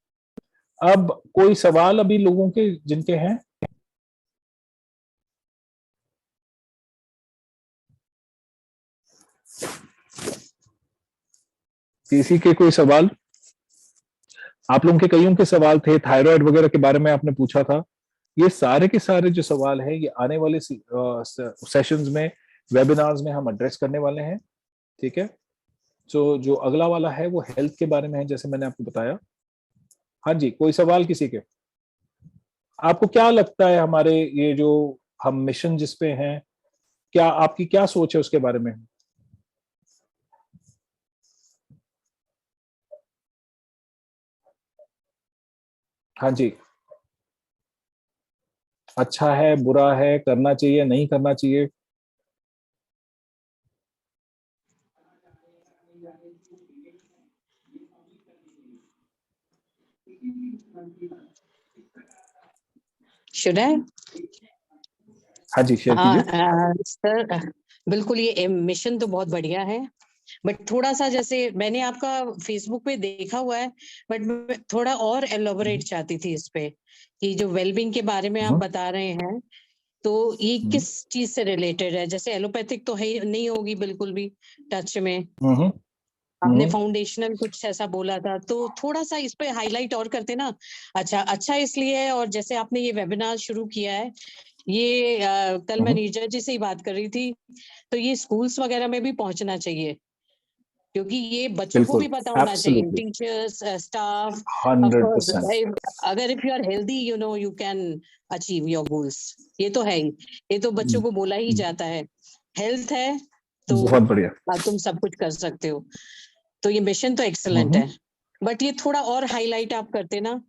अब कोई सवाल अभी लोगों के जिनके हैं? किसी के कोई सवाल? आप लोगों के कईयों के सवाल थे, थायराइड वगैरह के बारे में आपने पूछा था। ये सारे के सारे जो सवाल है, ये आने वाले सेशंस में, वेबिनार्स में हम एड्रेस करने वाले हैं, ठीक है। तो जो अगला वाला है वो हेल्थ के बारे में है, जैसे मैंने आपको बताया। हाँ जी, कोई सवाल किसी के? आपको क्या लगता है हमारे ये जो हम मिशन जिस पे हैं, क्या आपकी क्या सोच है उसके बारे में? हाँ जी, अच्छा है, बुरा है, करना चाहिए, नहीं करना चाहिए? Should I? हाँ जी, शेयर कीजिए। सर बिल्कुल, ये मिशन तो बहुत बढ़िया है, बट थोड़ा सा जैसे मैंने आपका फेसबुक पे देखा हुआ है, बट थोड़ा और एलोबरेट चाहती थी इस पे, कि जो वेलबींग के बारे में आप बता रहे हैं, तो ये किस चीज से रिलेटेड है? जैसे एलोपैथिक तो है नहीं होगी बिल्कुल भी टच में, आपने फाउंडेशनल कुछ ऐसा बोला था, तो थोड़ा सा इस पे हाईलाइट और करते ना। अच्छा इसलिए है, और जैसे आपने ये वेबिनार शुरू किया है, ये कल मैं नीरजा जी से ही बात कर रही थी, तो ये स्कूल्स वगैरह में भी पहुंचना चाहिए, क्योंकि ये बच्चों को भी पता होना चाहिए, टीचर्स, स्टाफ। 100%। अगर if you are healthy, you know you can achieve your goals, ये तो है ही, ये तो बच्चों को बोला ही जाता है, हेल्थ है तो बहुत बढ़िया, तुम सब कुछ कर सकते हो। तो ये मिशन तो एक्सीलेंट है, बट ये थोड़ा और हाईलाइट आप करते ना,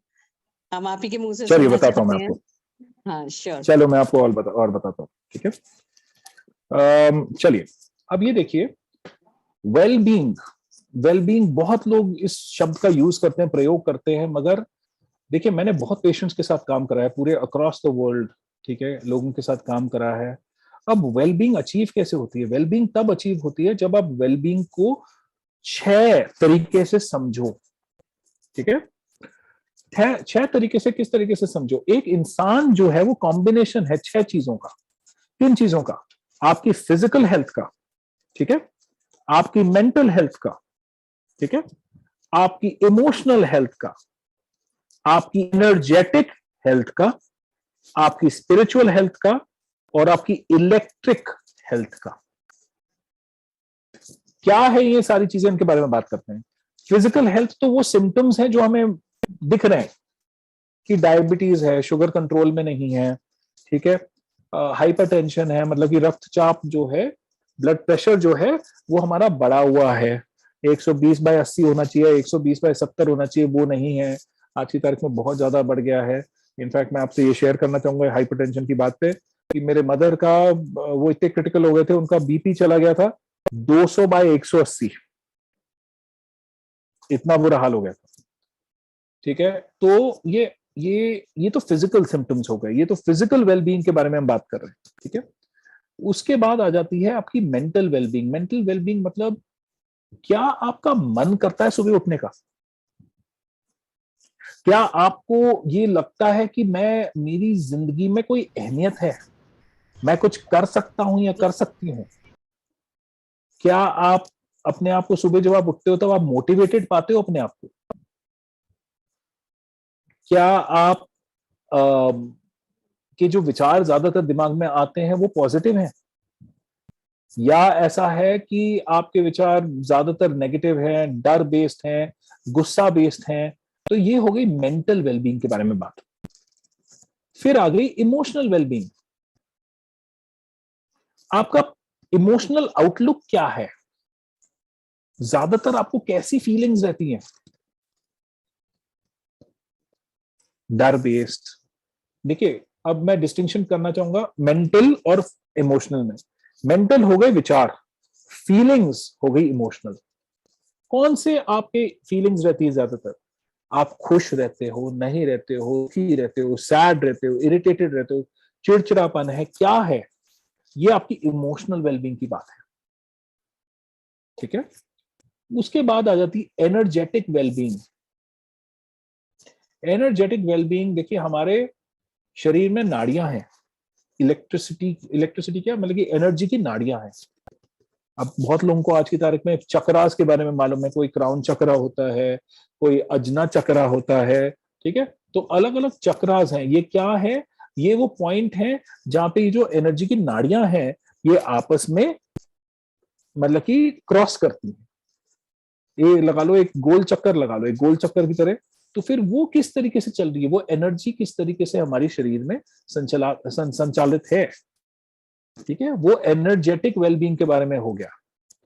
हम आप ही के मुंह से चलिए सुनना बताता हूँ मैं चाहते हैं। आपको। हाँ श्योर। चलो मैं आपको और बताता हूँ, ठीक है। चलिए अब ये देखिए, वेलबींग बहुत लोग इस शब्द का यूज करते हैं, प्रयोग करते हैं, मगर देखिए मैंने बहुत पेशेंट्स के साथ काम करा है पूरे अक्रॉस द वर्ल्ड, ठीक है, लोगों के साथ काम करा है। अब वेलबींग अचीव कैसे होती है? वेलबींग तब अचीव होती है जब आप वेलबींग को 6 तरीके से समझो, ठीक है। 6 तरीके से, किस तरीके से समझो? एक इंसान जो है वो कॉम्बिनेशन है 6 चीजों का, 3 चीजों का, आपकी फिजिकल हेल्थ का, ठीक है, आपकी मेंटल हेल्थ का, ठीक है, आपकी इमोशनल हेल्थ का, आपकी एनर्जेटिक हेल्थ का, आपकी स्पिरिचुअल हेल्थ का, और आपकी इलेक्ट्रिक हेल्थ का। क्या है ये सारी चीजें, इनके बारे में बात करते हैं। फिजिकल हेल्थ तो वो सिम्टम्स हैं जो हमें दिख रहे हैं कि डायबिटीज है, शुगर कंट्रोल में नहीं है, ठीक है, हाइपरटेंशन है, मतलब कि रक्तचाप जो है, ब्लड प्रेशर जो है वो हमारा बढ़ा हुआ है, 120/80 होना चाहिए, 120/70 होना चाहिए, वो नहीं है, आज की तारीख में बहुत ज्यादा बढ़ गया है। इनफैक्ट मैं आपसे ये शेयर करना चाहूंगा हाइपरटेंशन की बात पे, कि मेरे मदर का वो इतने क्रिटिकल हो गए थे, उनका बीपी चला गया था 200/180, इतना बुरा हाल हो गया था, ठीक है। तो ये तो फिजिकल सिम्टम्स हो गए, ये तो फिजिकल वेलबींग के बारे में हम बात कर रहे हैं, ठीक है। उसके बाद आ जाती है आपकी मेंटल वेलबींग। मेंटल वेलबींग मतलब क्या आपका मन करता है सुबह उठने का? क्या आपको ये लगता है कि मेरी जिंदगी में कोई अहमियत है, मैं कुछ कर सकता हूं या कर सकती हूं? क्या आप अपने आप को सुबह जब आप उठते हो तब आप मोटिवेटेड पाते हो अपने आप को? क्या आप के जो विचार ज्यादातर दिमाग में आते हैं वो पॉजिटिव हैं, या ऐसा है कि आपके विचार ज्यादातर नेगेटिव हैं, डर बेस्ड हैं, गुस्सा बेस्ड हैं? तो ये हो गई मेंटल वेलबींग के बारे में बात। फिर आ गई इमोशनल वेलबींग। आपका इमोशनल आउटलुक क्या है? ज्यादातर आपको कैसी फीलिंग्स रहती हैं? डर बेस्ड। देखिए अब मैं डिस्टिंक्शन करना चाहूंगा मेंटल और इमोशनल में। मेंटल हो गए विचार, फीलिंग्स हो गई इमोशनल। कौन से आपके फीलिंग्स रहती है ज्यादातर? आप खुश रहते हो, नहीं रहते हो, दुखी रहते हो, सैड रहते हो, इरिटेटेड रहते हो, चिड़चिड़ापन है, क्या है? ये आपकी इमोशनल वेलबींग की बात है, ठीक है। उसके बाद आ जाती एनर्जेटिक वेलबींग। एनर्जेटिक वेलबींग, देखिए हमारे शरीर में नाड़ियां हैं, इलेक्ट्रिसिटी क्या मतलब कि एनर्जी की नाड़ियां हैं। अब बहुत लोगों को आज की तारीख में चक्रास के बारे में मालूम है, कोई क्राउन चक्रा होता है, कोई अजना चक्रा होता है, ठीक है। तो अलग अलग चक्रास हैं। ये क्या है? ये वो पॉइंट है जहां पे जो एनर्जी की नाड़ियां हैं ये आपस में मतलब कि क्रॉस करती हैं। ये लगा लो एक गोल चक्कर, लगा लो एक गोल चक्कर की तरह। तो फिर वो किस तरीके से चल रही है, वो एनर्जी किस तरीके से हमारे शरीर में संचालित है, ठीक है। वो एनर्जेटिक वेलबींग के बारे में हो गया,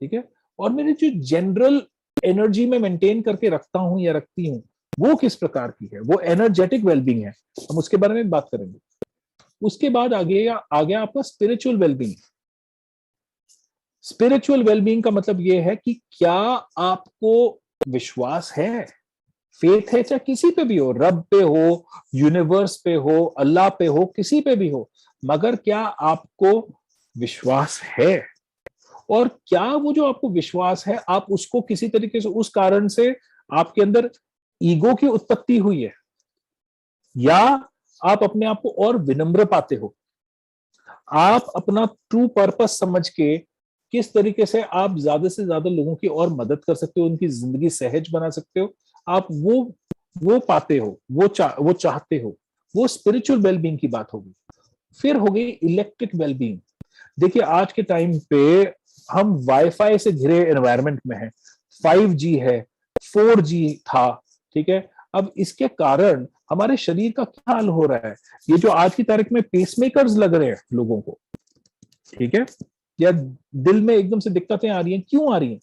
ठीक है। और मेरी जो जनरल एनर्जी में मेंटेन करके रखता हूं या रखती हूं वो किस प्रकार की है, वो एनर्जेटिक वेलबींग है। हम उसके बारे में बात करेंगे। उसके बाद आ गया आपका स्पिरिचुअल वेलबींग। स्पिरिचुअल वेलबींग का मतलब ये है कि क्या आपको विश्वास है फेथ है चाहे किसी पे भी हो, रब पे हो, यूनिवर्स पे हो, अल्लाह पे हो, किसी पे भी हो, मगर क्या आपको विश्वास है? और क्या वो जो आपको विश्वास है, आप उसको किसी तरीके से, उस कारण से आपके अंदर ईगो की उत्पत्ति हुई है, या आप अपने आप को और विनम्र पाते हो? आप अपना ट्रू पर्पस समझ के किस तरीके से आप ज्यादा से ज्यादा लोगों की और मदद कर सकते हो, उनकी जिंदगी सहज बना सकते हो, आप वो पाते हो, वो चाहते हो, वो स्पिरिचुअल वेलबींग की बात होगी। फिर हो गई इलेक्ट्रिक वेलबींग। देखिए आज के टाइम पे हम वाईफाई से घिरे एनवायरनमेंट में हैं, 5G है, 4G था, ठीक है। अब इसके कारण हमारे शरीर का क्या हाल हो रहा है? ये जो आज की तारीख में पेसमेकर्स लग रहे हैं लोगों को, ठीक है, या दिल में एकदम से दिक्कतें आ रही हैं, क्यों आ रही हैं?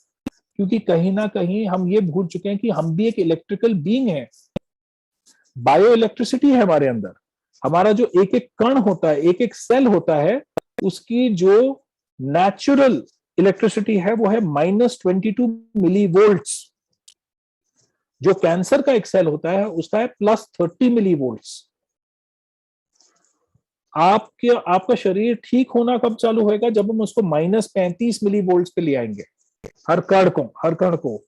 क्योंकि कहीं ना कहीं हम ये भूल चुके हैं कि हम भी एक इलेक्ट्रिकल बीइंग है, बायो इलेक्ट्रिसिटी है हमारे अंदर। हमारा जो एक एक कण होता है, एक एक सेल होता है, उसकी जो नेचुरल इलेक्ट्रिसिटी है वो है -22 मिलीवोल्ट्स। जो कैंसर का एक सेल होता है उसका है +30 मिलीवोल्ट्स। आपका शरीर ठीक होना कब चालू होएगा? जब हम उसको -35 मिलीवोल्ट्स पे ले आएंगे, हर कण को।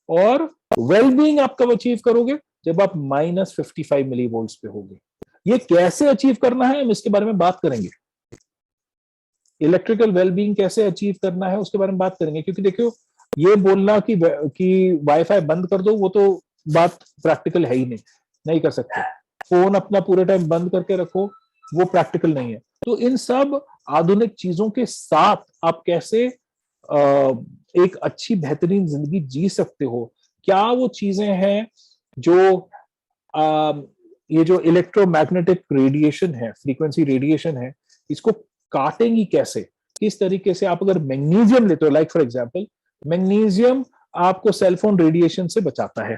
और वेलबींग आप कब अचीव करोगे? जब आप -55 मिलीवोल्ट्स पे होगे। ये कैसे अचीव करना है, हम इसके बारे में बात करेंगे। इलेक्ट्रिकल वेलबींग कैसे अचीव करना है उसके बारे में बात करेंगे, क्योंकि देखियो ये बोलना कि वाईफाई बंद कर दो, वो तो बात प्रैक्टिकल है ही नहीं कर सकते। फोन अपना पूरे टाइम बंद करके रखो, वो प्रैक्टिकल नहीं है। तो इन सब आधुनिक चीजों के साथ आप कैसे एक अच्छी बेहतरीन जिंदगी जी सकते हो? क्या वो चीजें हैं जो ये जो इलेक्ट्रोमैग्नेटिक रेडिएशन है, फ्रीक्वेंसी रेडिएशन है, इसको काटेंगी कैसे? किस तरीके से? आप अगर मैग्नीशियम लेते हो, लाइक फॉर एग्जांपल, मैग्नीशियम आपको सेलफोन रेडिएशन से बचाता है,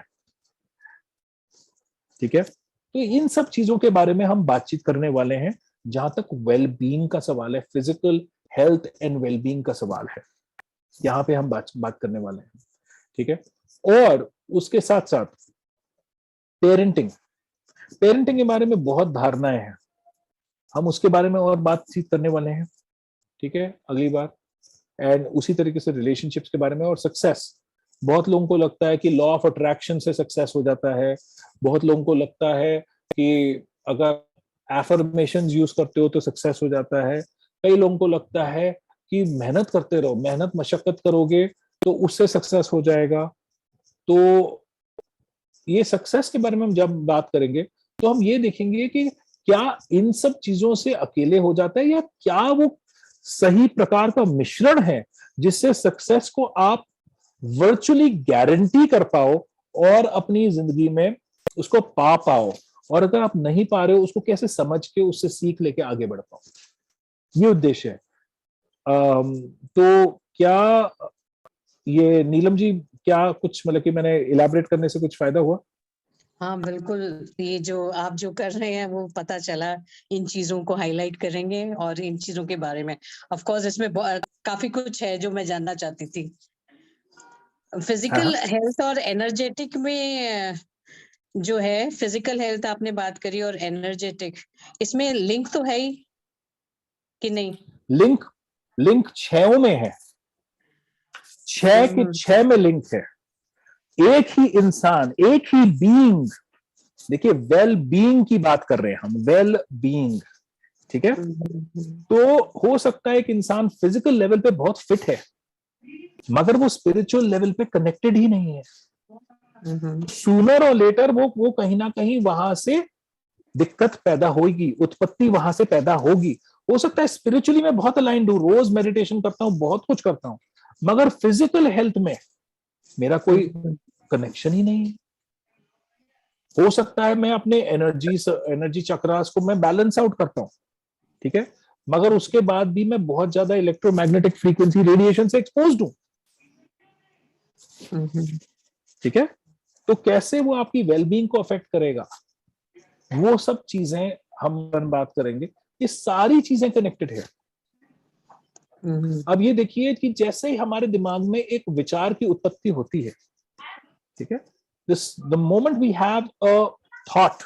ठीक है। तो इन सब चीजों के बारे में हम बातचीत करने वाले हैं जहां तक वेलबींग का सवाल है, फिजिकल हेल्थ एंड वेलबींग का सवाल है, यहां पे हम बात करने वाले हैं, ठीक है। और उसके साथ साथ पेरेंटिंग के बारे में बहुत धारणाएं हैं, हम उसके बारे में और बातचीत करने वाले हैं, ठीक है, अगली बार। एंड उसी तरीके से रिलेशनशिप्स के बारे में। और सक्सेस, बहुत लोगों को लगता है कि लॉ ऑफ अट्रैक्शन से सक्सेस हो जाता है, बहुत लोगों को लगता है कि अगर एफर्मेशंस यूज करते हो तो सक्सेस हो जाता है, कई लोगों को लगता है कि मेहनत करते रहो, मेहनत मशक्कत करोगे तो उससे सक्सेस हो जाएगा। तो ये सक्सेस के बारे में हम जब बात करेंगे तो हम ये देखेंगे कि क्या इन सब चीजों से अकेले हो जाता है, या क्या वो सही प्रकार का मिश्रण है जिससे सक्सेस को आप वर्चुअली गारंटी कर पाओ और अपनी जिंदगी में उसको पा पाओ। और अगर आप नहीं पा रहे हो, उसको कैसे समझ के उससे सीख लेके आगे बढ़ पाओ, ये उद्देश्य है। तो क्या ये नीलम जी, क्या कुछ मतलब कि मैंने इलैबोरेट करने से कुछ फायदा हुआ? हाँ बिल्कुल, ये जो आप जो कर रहे हैं वो पता चला, इन चीजों को हाईलाइट करेंगे और इन चीजों के बारे में ऑफ कोर्स इसमें काफी कुछ है जो मैं जानना चाहती थी। फिजिकल हेल्थ और एनर्जेटिक में जो है, फिजिकल हेल्थ आपने बात करी और एनर्जेटिक, इसमें लिंक तो है ही कि नहीं? लिंक 6 में है, 6 के 6 में लिंक है। एक ही इंसान, एक ही बीइंग, देखिए वेल बीइंग की बात कर रहे हैं हम, वेल बीइंग, ठीक है। तो हो सकता है कि इंसान फिजिकल लेवल पे बहुत फिट है मगर वो स्पिरिचुअल लेवल पे कनेक्टेड ही नहीं है। सूनर और लेटर वो कहीं ना कहीं वहां से दिक्कत पैदा होगी, उत्पत्ति वहां से पैदा होगी। हो सकता है स्पिरिचुअली मैं बहुत अलाइंड हूं, रोज मेडिटेशन करता हूं, बहुत कुछ करता हूं, मगर फिजिकल हेल्थ में मेरा कोई कनेक्शन ही नहीं है। हो सकता है मैं अपने एनर्जी चक्रास को मैं बैलेंस आउट करता हूं, ठीक है, मगर उसके बाद भी मैं बहुत ज्यादा इलेक्ट्रोमैग्नेटिक फ्रीक्वेंसी रेडिएशन से एक्सपोज्ड हूं, ठीक है। तो कैसे वो आपकी वेलबींग को अफेक्ट करेगा, वो सब चीजें हम बात करेंगे। ये सारी चीजें कनेक्टेड है। अब ये देखिए कि जैसे ही हमारे दिमाग में एक विचार की उत्पत्ति होती है, ठीक है, the moment we have a thought,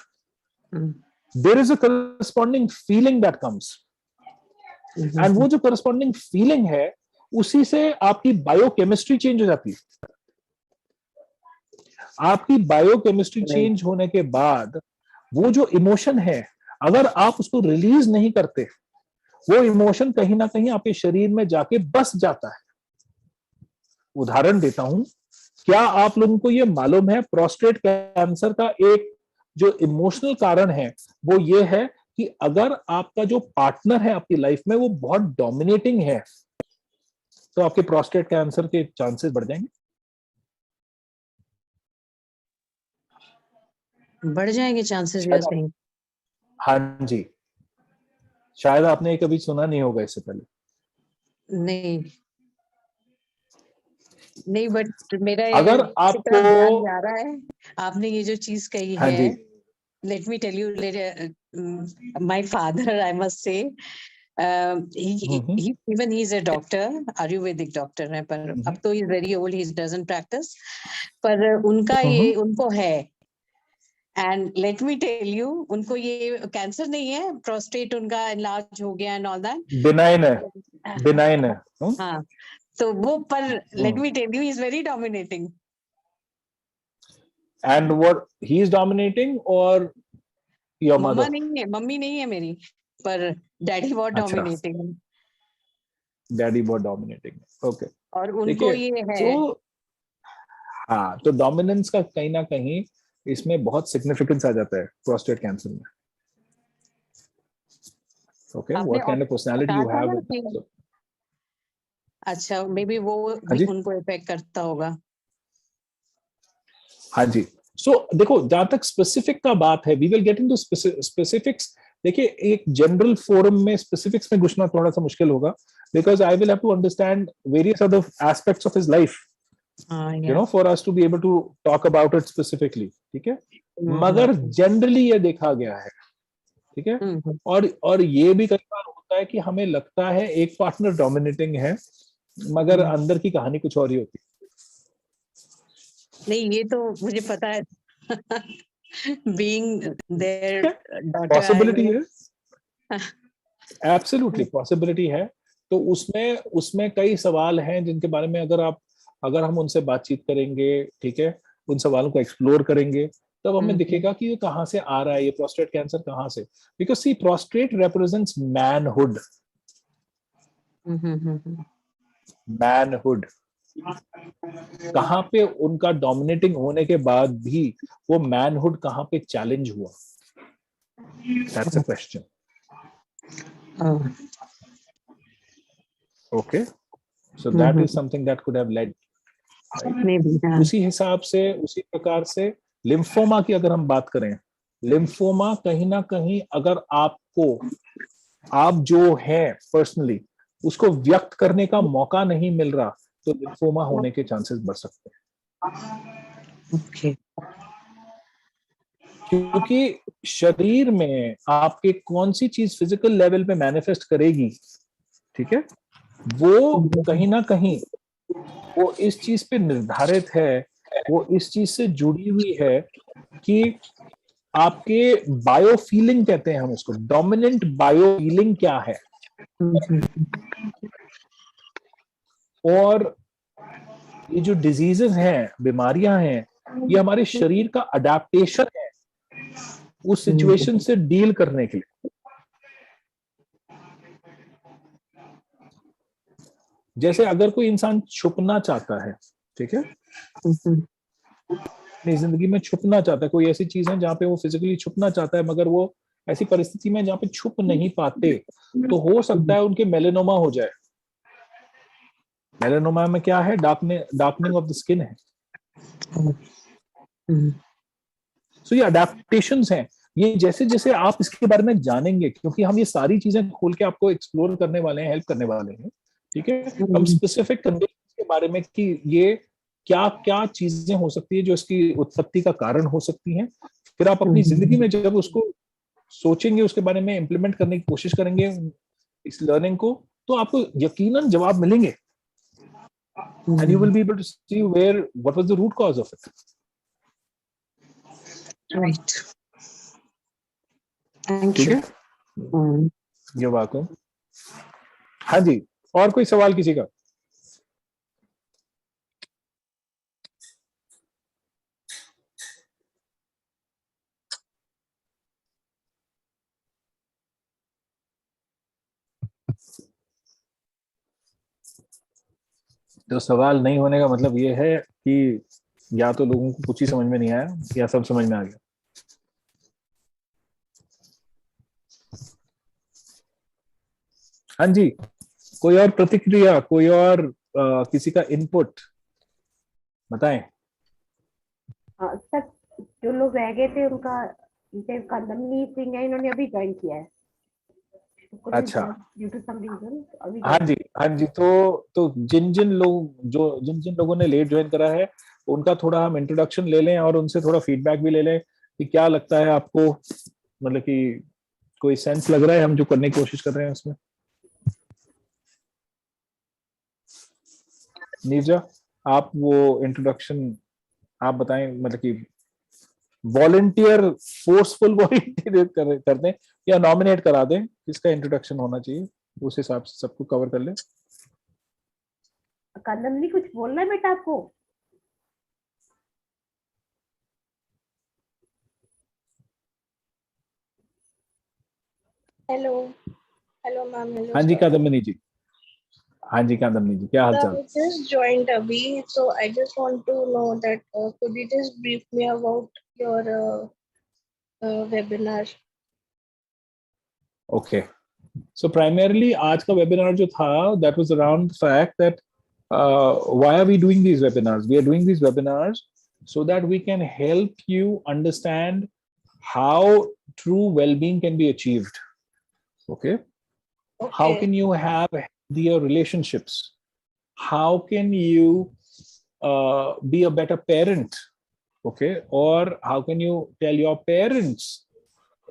there is a corresponding feeling that comes. And वो जो corresponding feeling है, उसी से आपकी बायोकेमिस्ट्री चेंज हो जाती है. आपकी बायोकेमिस्ट्री चेंज होने के बाद वो जो इमोशन है, अगर आप उसको रिलीज नहीं करते, वो इमोशन कहीं ना कहीं आपके शरीर में जाके बस जाता है. उदाहरण देता हूं, क्या आप लोगों को ये मालूम है प्रोस्टेट कैंसर का एक जो इमोशनल कारण है वो ये है कि अगर आपका जो पार्टनर है आपकी लाइफ में वो बहुत डोमिनेटिंग है, तो आपके प्रोस्टेट कैंसर के चांसेस बढ़ जाएंगे. बढ़ जाएंगे चांसेस भी सही. हाँ जी, शायद आपने ये कभी सुना नहीं होगा इससे पहले. नहीं बट मेरा अगर आपको ध्यान जा रहा है, आपने ये जो चीज कही हाँ है, let me tell you, my father, I must say, even he is a doctor, Ayurvedic doctor है, पर अब तो he is very old, he doesn't practice, पर उनका ये उनको है. And let me tell you, उनको ये कैंसर नहीं है, प्रोस्टेट उनका इलाज हो गया एंड ऑल दैट, बिनाइन है. हाँ, तो वो, पर let me tell you, he is very dominating. And what he is dominating, और योर मदर? मम्मी नहीं है मेरी, पर डैडी बहुत डोमिनेटिंग है. डैडी बहुत डोमिनेटिंग, ओके. और उनको ये है. तो हाँ, तो डोमिनेंस का कहीं ना कहीं इसमें बहुत सिग्निफिकेंस आ जाता है प्रोस्टेट कैंसर में. Okay, what kind of personality you have. अच्छा, मे बी वो उनको इफेक्ट करता होगा. हाँ जी. सो देखो, जहां तक स्पेसिफिक का बात है, we will get into specifics. देखिए, एक जनरल फोरम में स्पेसिफिक्स में घुसना थोड़ा सा मुश्किल होगा, because I will have to understand various other aspects of his life, you know, for us to be able to talk about it specifically. ठीक है, मगर जनरली ये देखा गया है. ठीक है, और ये भी कई बार होता है कि हमें लगता है एक पार्टनर डोमिनेटिंग है, मगर अंदर की कहानी कुछ और ही होती है. नहीं, ये तो मुझे पता है. being their daughter, पॉसिबिलिटी है, एब्सोल्युटली पॉसिबिलिटी है. तो उसमें कई सवाल हैं जिनके बारे में अगर हम उनसे बातचीत करेंगे, ठीक है, उन सवालों को एक्सप्लोर करेंगे, तब हमें दिखेगा कि ये कहाँ से आ रहा है, ये प्रोस्टेट कैंसर कहाँ से. Because see, prostate represents manhood. Manhood कहाँ पे उनका डोमिनेटिंग होने के बाद भी वो मैनहुड कहाँ पे चैलेंज हुआ? That's a question. Okay, so that is something that could have led. उसी हिसाब से, उसी प्रकार से लिम्फोमा की अगर हम बात करें, लिम्फोमा कहीं ना कहीं अगर आप जो है पर्सनली उसको व्यक्त करने का मौका नहीं मिल रहा, तो लिम्फोमा होने के चांसेस बढ़ सकते हैं. okay. क्योंकि शरीर में आपके कौन सी चीज फिजिकल लेवल पे मैनिफेस्ट करेगी, ठीक है, वो कहीं ना कहीं वो इस चीज पे निर्धारित है, वो इस चीज से जुड़ी हुई है कि आपके बायो फीलिंग, कहते हैं हम उसको, डोमिनेंट बायो फीलिंग क्या है. और ये जो डिजीजेस हैं, बीमारियां हैं, ये हमारे शरीर का अडेप्टेशन है उस सिचुएशन से डील करने के लिए. जैसे अगर कोई इंसान छुपना चाहता है, ठीक है, अपनी जिंदगी में छुपना चाहता है, कोई ऐसी चीज है जहाँ पे वो फिजिकली छुपना चाहता है, मगर वो ऐसी परिस्थिति में जहाँ पे छुप नहीं पाते, तो हो सकता है उनके मेलेनोमा हो जाए. मेलेनोमा में क्या है? डार्कनिंग ऑफ द स्किन है. सो ये अडेप्टेशंस हैं. ये जैसे जैसे आप इसके बारे में जानेंगे, क्योंकि हम ये सारी चीजें खोल के आपको एक्सप्लोर करने वाले हैं, हेल्प करने वाले हैं, ठीक है, हम स्पेसिफिक कंडीशंस के बारे में कि ये क्या क्या चीजें हो सकती है जो इसकी उत्पत्ति का कारण हो सकती हैं, फिर आप अपनी जिंदगी में जब उसको सोचेंगे, उसके बारे में इम्प्लीमेंट करने की कोशिश करेंगे इस लर्निंग को, तो आपको यकीनन जवाब मिलेंगे. And you will be able to see what was the root cause of it. Right. Thank ठीक you. है, ये बात है। हाँ जी, और कोई सवाल किसी का? तो सवाल नहीं होने का मतलब ये है कि या तो लोगों को कुछ ही समझ में नहीं आया या सब समझ में आ गया। हाँ जी, कोई और प्रतिक्रिया, कोई और किसी का इनपुट बताएं। सर जो लोग रह गए थे उनका, जैसे कंदमनी सिंह है, इन्होंने अभी ज्वाइन किया है। अच्छा, ड्यू टू सम रीजन अभी हाँ जी, हाँ जी। तो जिन जिन लोगों ने लेट ज्वाइन करा है उनका थोड़ा हम इंट्रोडक्शन ले लें और उनसे थोड़ा फीडबैक भी ले लें कि क्या लगता है आपको, मतलब कि कोई सेंस लग रहा है हम जो करने की कोशिश कर रहे हैं उसमें। नीरजा, आप वो इंट्रोडक्शन आप बताएं, मतलब कि वॉलंटियर, फोर्सफुल वॉलंटियर कर दें या नॉमिनेट करा दें, किसका इंट्रोडक्शन होना चाहिए, उस हिसाब से सबको कवर कर लें। कंदमनी कुछ बोलना है बेटा आपको? हेलो हेलो मैम, हेलो हाँ जी सर। कादम्बिनी जी, हाँ जी कादम्बिनी जी, क्या हाल So चाल? I just joined Abhi, so I just want to know that could you just brief me about your webinar? Okay, so primarily आज का वेबिनार जो था, that was around the fact that why are we doing these webinars. We are doing these webinars so that we can help you understand how true well-being can be achieved. Okay, how can you have healthier relationships, how can you be a better parent, okay, or how can you tell your parents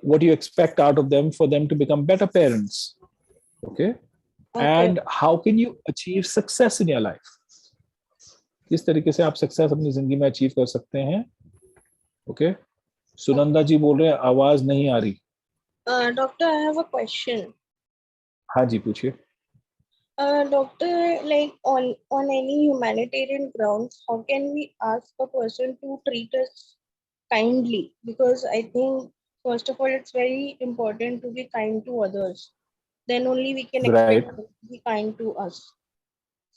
what you expect out of them for them to become better parents, okay, and how can you achieve success in your life, किस तरीके से आप सक्सेस अपनी जिंदगी में अचीव कर सकते हैं। ओके, सुनंदा जी बोल रहे हैं आवाज नहीं आ रही। Doctor, I have a question. हाँ जी, पूछिए। Doctor, like on any humanitarian grounds, how can we ask a person to treat us kindly? Because I think first of all, it's very important to be kind to others. Then only we can expect them to be kind to us.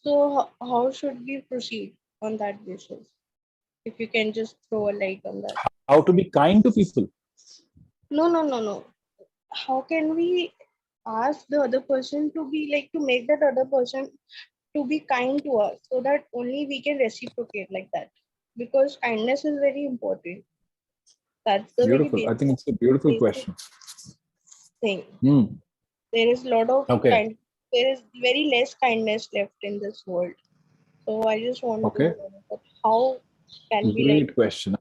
So how should we proceed on that basis? If you can just throw a light on that. How to be kind to people? No. How can we ask the other person to be like, to make that other person to be kind to us, so that only we can reciprocate like that? Because kindness is very important. That's the Beautiful. very I think it's a beautiful question. Thing. Hmm. There is a lot of there is very less kindness left in this world. So I just want to know that how can we Great question.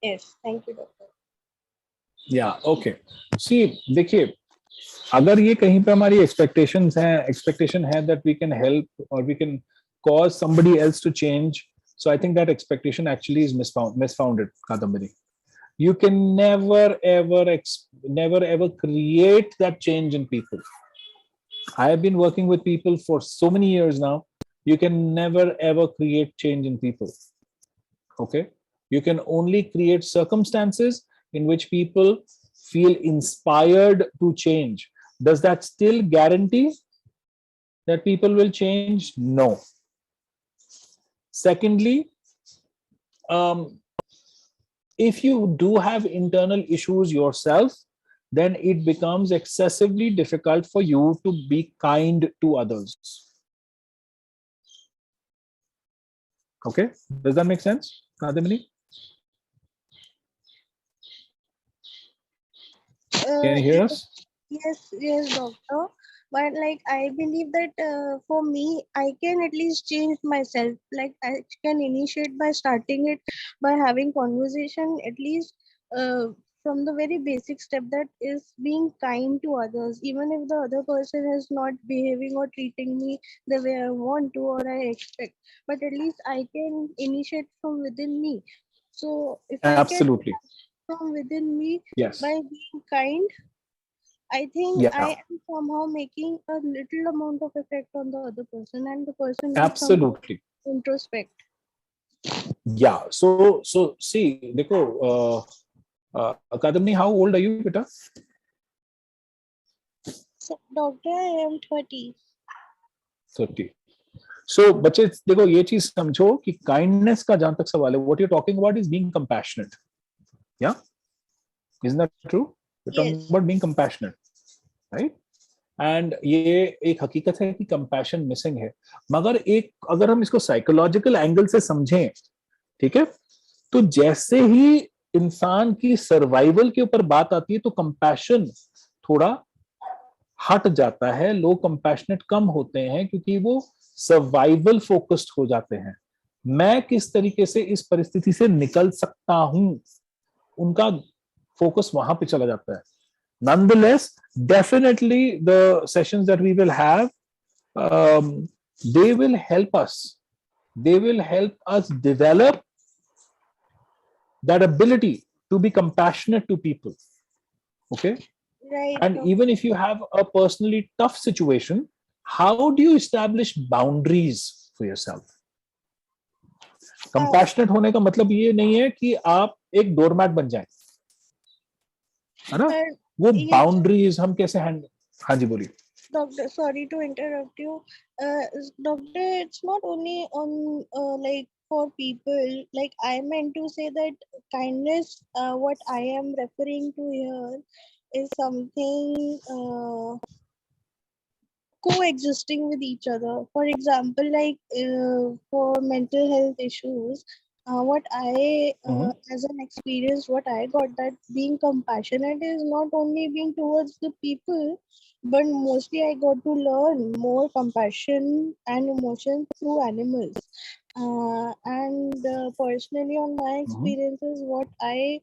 Yes, thank you, doctor. Yeah, okay. See, देखिए, अगर ये कहीं पे हमारी expectation है that we can help or we can cause somebody else to change, so I think that expectation actually is misfounded, Kadambari. You can never ever create that change in people. I have been working with people for so many years now. You can never ever create change in people. Okay, you can only create circumstances in which people feel inspired to change. Does that still guarantee that people will change? No. Secondly, if you do have internal issues yourself, then it becomes excessively difficult for you to be kind to others. Okay, does that make sense, Kadamini? Can you hear us? Yes, doctor. But like, I believe that for me, I can at least change myself. Like, I can initiate by starting it by having conversation, at least from the very basic step, that is being kind to others, even if the other person is not behaving or treating me the way I want to or I expect. But at least I can initiate from within me. So if Absolutely. from within me Yes. by being kind, I think Yeah. I am somehow making a little amount of effect on the other person, and the person will Absolutely. somehow introspect. Yeah. So see, देखो, Kadamni, how old are you, beta? So, doctor, I am 30. 30. So बच्चे देखो ये चीज समझो कि काइंडनेस का जहां तक सवाल है, what you're talking about is being compassionate. Yeah, isn't that true? You're talking Yes. about being compassionate, right? And ये एक हकीकत है कि कंपैशन मिसिंग है, मगर एक अगर हम इसको साइकोलॉजिकल एंगल से समझें, ठीक है, तो जैसे ही इंसान की सर्वाइवल के ऊपर बात आती है तो कंपैशन थोड़ा हट जाता है, लोग कंपैशनेट कम होते हैं क्योंकि वो सर्वाइवल फोकस्ड हो जाते हैं। मैं किस तरीके से इस परिस्थिति से निकल सकता हूं, उनका फोकस वहां पे चला जाता है। Nonetheless, definitely the sessions that we will have, they will help us. They will help us develop that ability to be compassionate to people. Okay? Right. And even if you have a personally tough situation, how do you establish boundaries for yourself? Compassionate होने का मतलब ये नहीं है कि आप एक डोरमैट बन जाएं, है ना? वो बाउंड्रीज हम कैसे हैंडल, हाँ जी बोलिए। Doctor, sorry to interrupt you. Doctor, it's not only on like for people. Like I meant to say that kindness, what I am referring to here is something coexisting with each other. For example, like for mental health issues, what I as an experience, what I got, that being compassionate is not only being towards the people, but mostly I got to learn more compassion and emotion through animals. And personally, on my experiences, what I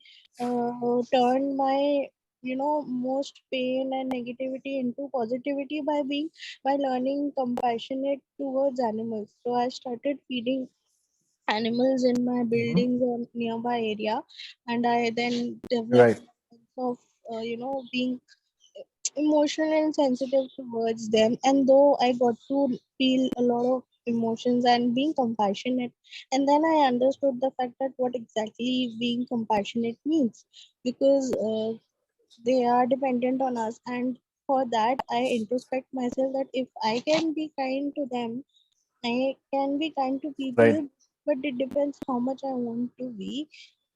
turned my most pain and negativity into positivity by learning compassionate towards animals. So I started feeding animals in my buildings or nearby area, and I then developed of being emotional and sensitive towards them. And though I got to feel a lot of emotions and being compassionate, and then I understood the fact that what exactly being compassionate means, because they are dependent on us, and for that I introspect myself that if I can be kind to them, I can be kind to people, but it depends how much I want to be.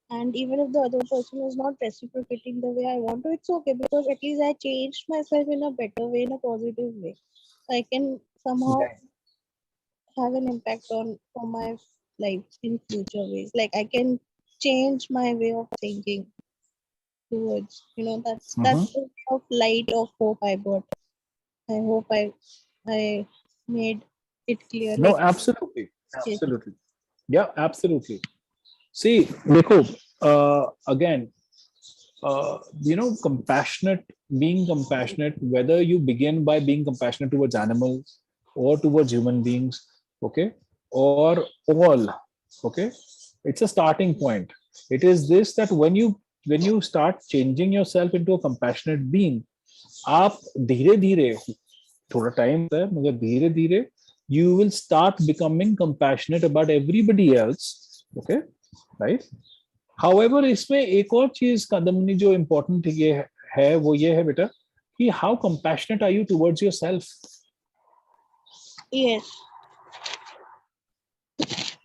And even if the other person is not reciprocating the way I want to, it's okay, because at least I changed myself in a better way, in a positive way. I can somehow have an impact on my life in future ways. Like I can change my way of thinking towards, that's the way of light of hope I got. I hope I made it clear. No, like, absolutely. Yeah, absolutely. See, देखो, again, being compassionate, whether you begin by being compassionate towards animals or towards human beings, okay, or all, okay, it's a starting point. It is this, that when you start changing yourself into a compassionate being, आप धीरे-धीरे, थोड़ा टाइम है मगर धीरे-धीरे you will start becoming compassionate about everybody else, okay, right? However, इसमें एक और चीज कदमनी जो important ये है वो ये है बेटा कि how compassionate are you towards yourself? Yes.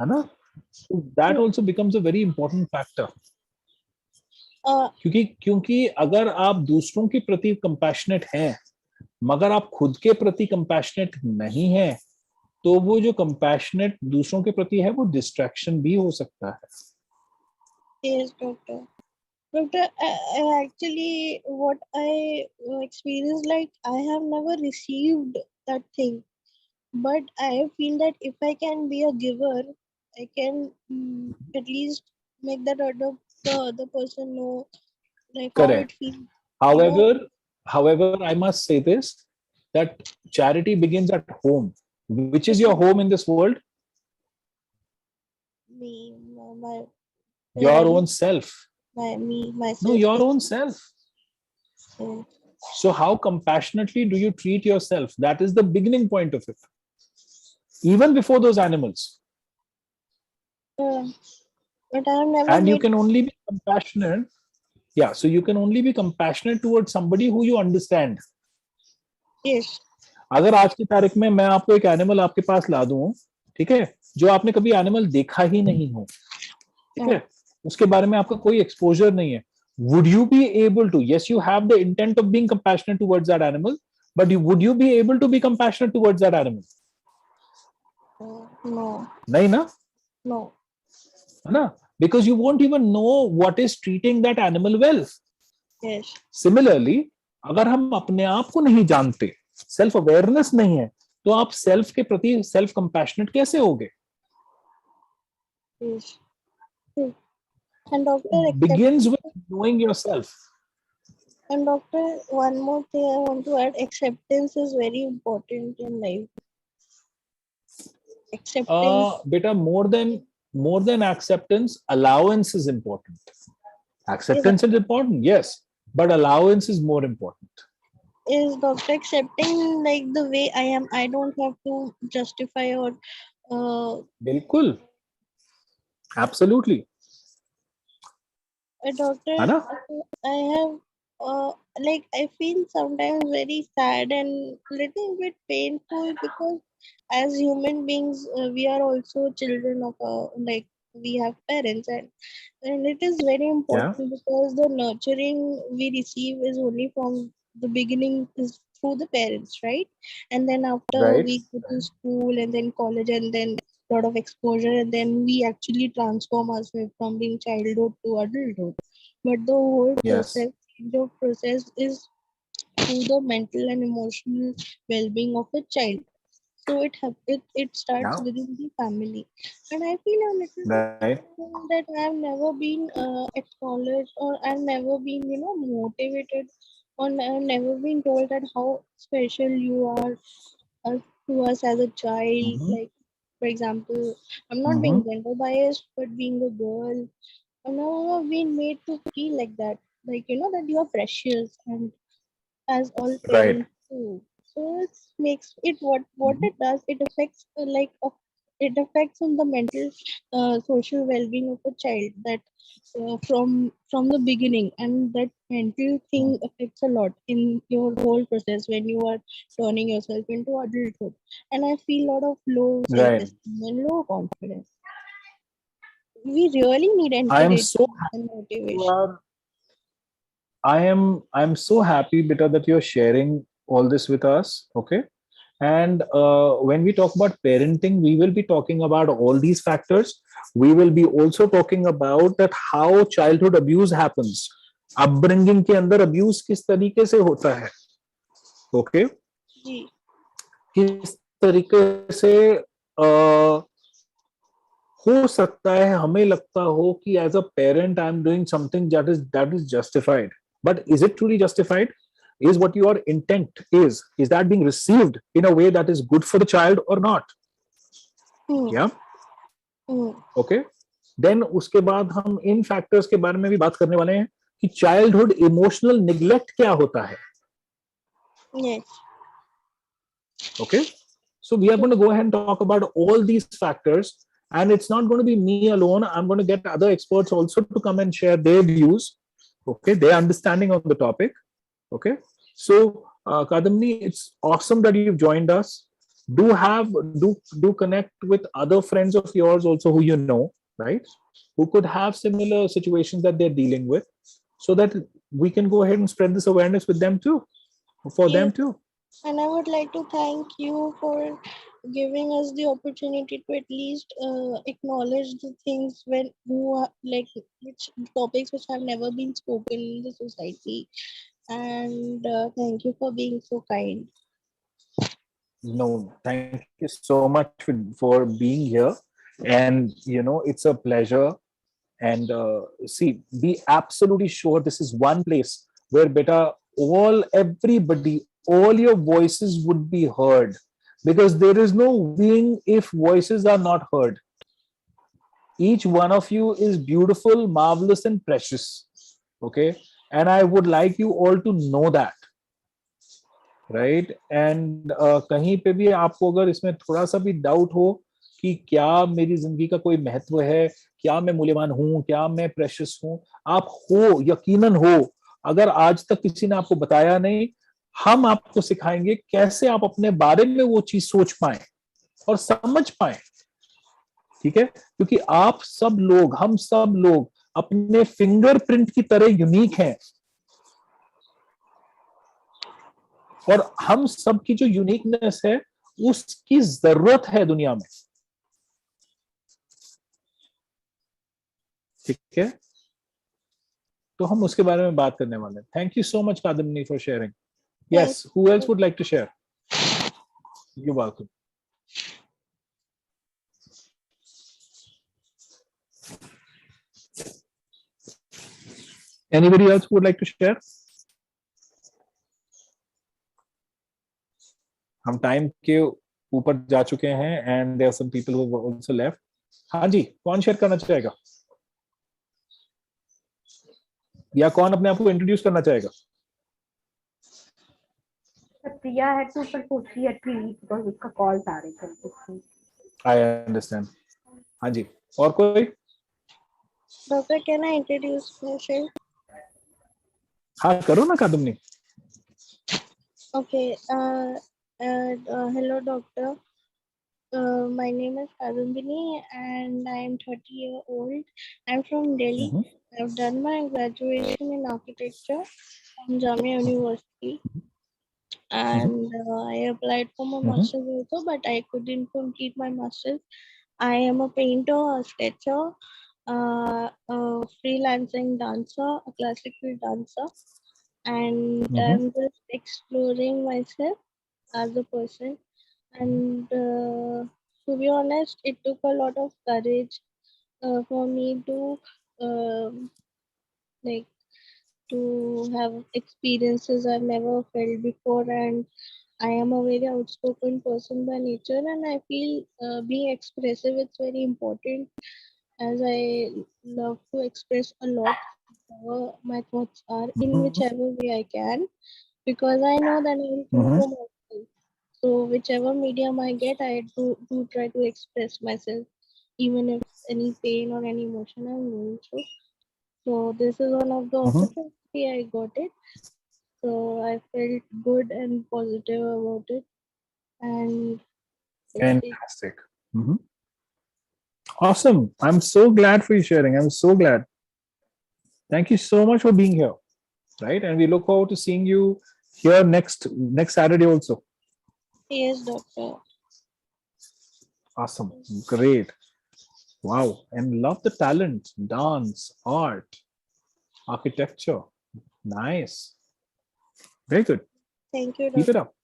है ना? So that also becomes a very important factor. क्योंकि अगर आप दूसरों के प्रति compassionate हैं मगर आप खुद के प्रति compassionate नहीं हैं, तो वो जो compassionate दूसरों के प्रति है वो distraction भी हो सकता है। Yes, doctor. Doctor, I actually, what I experienced, like I have never received that thing, but I feel that if I can be a giver, I can at least make that the other person know like Correct. how it feels. However, I must say this, that charity begins at home. Which is your home in this world? Me, my Your own self. myself. No, your own self. So, So how compassionately do you treat yourself? That is the beginning point of it. Even before those animals. but I have never And you made. can only be compassionate. Yeah, so you can only be compassionate towards somebody who you understand. Yes. अगर आज की तारीख में मैं आपको एक एनिमल आपके पास ला दूं, ठीक है, जो आपने कभी एनिमल देखा ही नहीं हो, ठीक है, उसके बारे में आपका कोई एक्सपोजर नहीं है, would you be able to, yes you have the intent of being compassionate towards that animal, but would you be able to be compassionate towards that animal? No. नहीं ना? No. है ना? Because you won't even know what is treating that animal well. Yes. Similarly, अगर हम अपने आप को नहीं जानते, सेल्फ अवेयरनेस नहीं है, तो आप सेल्फ के प्रति सेल्फ कंपैशनेट कैसे होगे? Yes. And doctor, Begins with knowing yourself. And doctor, one more thing I want to add: acceptance is very important in life. Acceptance. Beta, more than acceptance, allowance is important. Acceptance is important, yes, but allowance is more important. Is doctor accepting like the way I am? I don't have to justify or. Bilkul. Absolutely. Doctor, I have like I feel sometimes very sad and little bit painful because as human beings we are also children of like we have parents, and it is very important because the nurturing we receive is only from the beginning is through the parents, right? And then after we go to school and then college and then lot of exposure, and then we actually transform ourselves from being childhood to adulthood. But the whole process is through the mental and emotional well-being of a child. So it starts within the family, and I feel a little that I've never been acknowledged, or I've never been motivated, or I've never been told that how special you are to us as a child. Like for example, I'm not being gender biased, but being a girl, I've never been made to feel like that. Like that you are precious, and as all parents do. So it makes it what it does. It affects it affects on the mental, social well-being of a child. That from the beginning, and that mental thing affects a lot in your whole process when you are turning yourself into adulthood. And I feel a lot of low self-esteem and low confidence. We really need encouragement and motivation. I'm so happy, Beta, that you're sharing all this with us. Okay. And when we talk about parenting, we will be talking about all these factors. We will be also talking about that how childhood abuse happens. Upbringing के अंदर abuse किस तरीके से होता है? Okay. किस तरीके से हो सकता है हमें लगता हो कि as a parent I'm doing something that is justified. But is it truly justified? Is what your intent is that being received in a way that is good for the child or not? Yeah. Okay. Then उसके बाद हम इन factors के बारे में भी बात करने वाले हैं कि childhood emotional neglect क्या होता है. Yes. Okay. So we are going to go ahead and talk about all these factors, and it's not going to be me alone. I'm going to get other experts also to come and share their views. Okay, their understanding of the topic. Okay, so Kadamini, it's awesome that you've joined us. Do connect with other friends of yours also who you know, right? Who could have similar situations that they're dealing with, so that we can go ahead and spread this awareness with them too, for them too. And I would like to thank you for giving us the opportunity to at least acknowledge the things which topics which have never been spoken in the society. And thank you for being so kind. No, thank you so much for being here, and it's a pleasure. And be absolutely sure this is one place where everybody, all your voices would be heard, because there is no wing if voices are not heard. each one of you is beautiful, marvelous and precious. Okay, and I would like you all to know that, right? And कहीं पे भी आपको अगर इसमें थोड़ा सा भी डाउट हो कि क्या मेरी जिंदगी का कोई महत्व है, क्या मैं मूल्यवान हूं, क्या मैं प्रेशियस हूं, आप हो, यकीनन हो। अगर आज तक किसी ने आपको बताया नहीं, हम आपको सिखाएंगे कैसे आप अपने बारे में वो चीज सोच पाए और समझ पाए। ठीक है, क्योंकि आप सब लोग, हम सब लोग अपने फिंगरप्रिंट की तरह यूनिक हैं, और हम सब की जो यूनिकनेस है उसकी जरूरत है दुनिया में। ठीक है, तो हम उसके बारे में बात करने वाले हैं। Thank you so much Kadambini for sharing. Yes, who else would like to share? You welcome. Anybody else who would like to share? हम टाइम के ऊपर जा चुके हैं and there are some people who have also left. हाँ जी, कौन शेयर करना चाहेगा, या कौन अपने आप को इंट्रोड्यूस करना चाहेगा? प्रिया है तो पर पूछी है बिकॉज़ उसका कॉल्स आ रहे थे। I understand. हाँ जी, और कोई? Doctor, can I introduce myself? हाँ करो ना Kadambini. Okay. Hello, doctor. My name is Kadumbini and I am 30 years old. I'm from Delhi. I've done my graduation in architecture from Jamia University. And I applied for my master's also, but I couldn't complete my master's. I am a painter, a sketcher, a freelancing dancer, a classical dancer, and I'm just exploring myself as a person. And to be honest, it took a lot of courage for me to like to have experiences I've never felt before. And I am a very outspoken person by nature, and I feel being expressive is very important, as I love to express a lot whatever my thoughts are in whichever way I can, because I know that I am true to myself. So whichever medium I get, I do try to express myself, even if any pain or any emotion I'm going through. So this is one of the opportunity I got it. So I felt good and positive about it, and Fantastic. Awesome. I'm so glad for you sharing. I'm so glad. Thank you so much for being here. Right, and we look forward to seeing you here next Saturday also. Yes, doctor. Awesome. Great. Wow. And love the talent, dance, art, architecture. Nice. Very good. Thank you, Keep it doctor. up.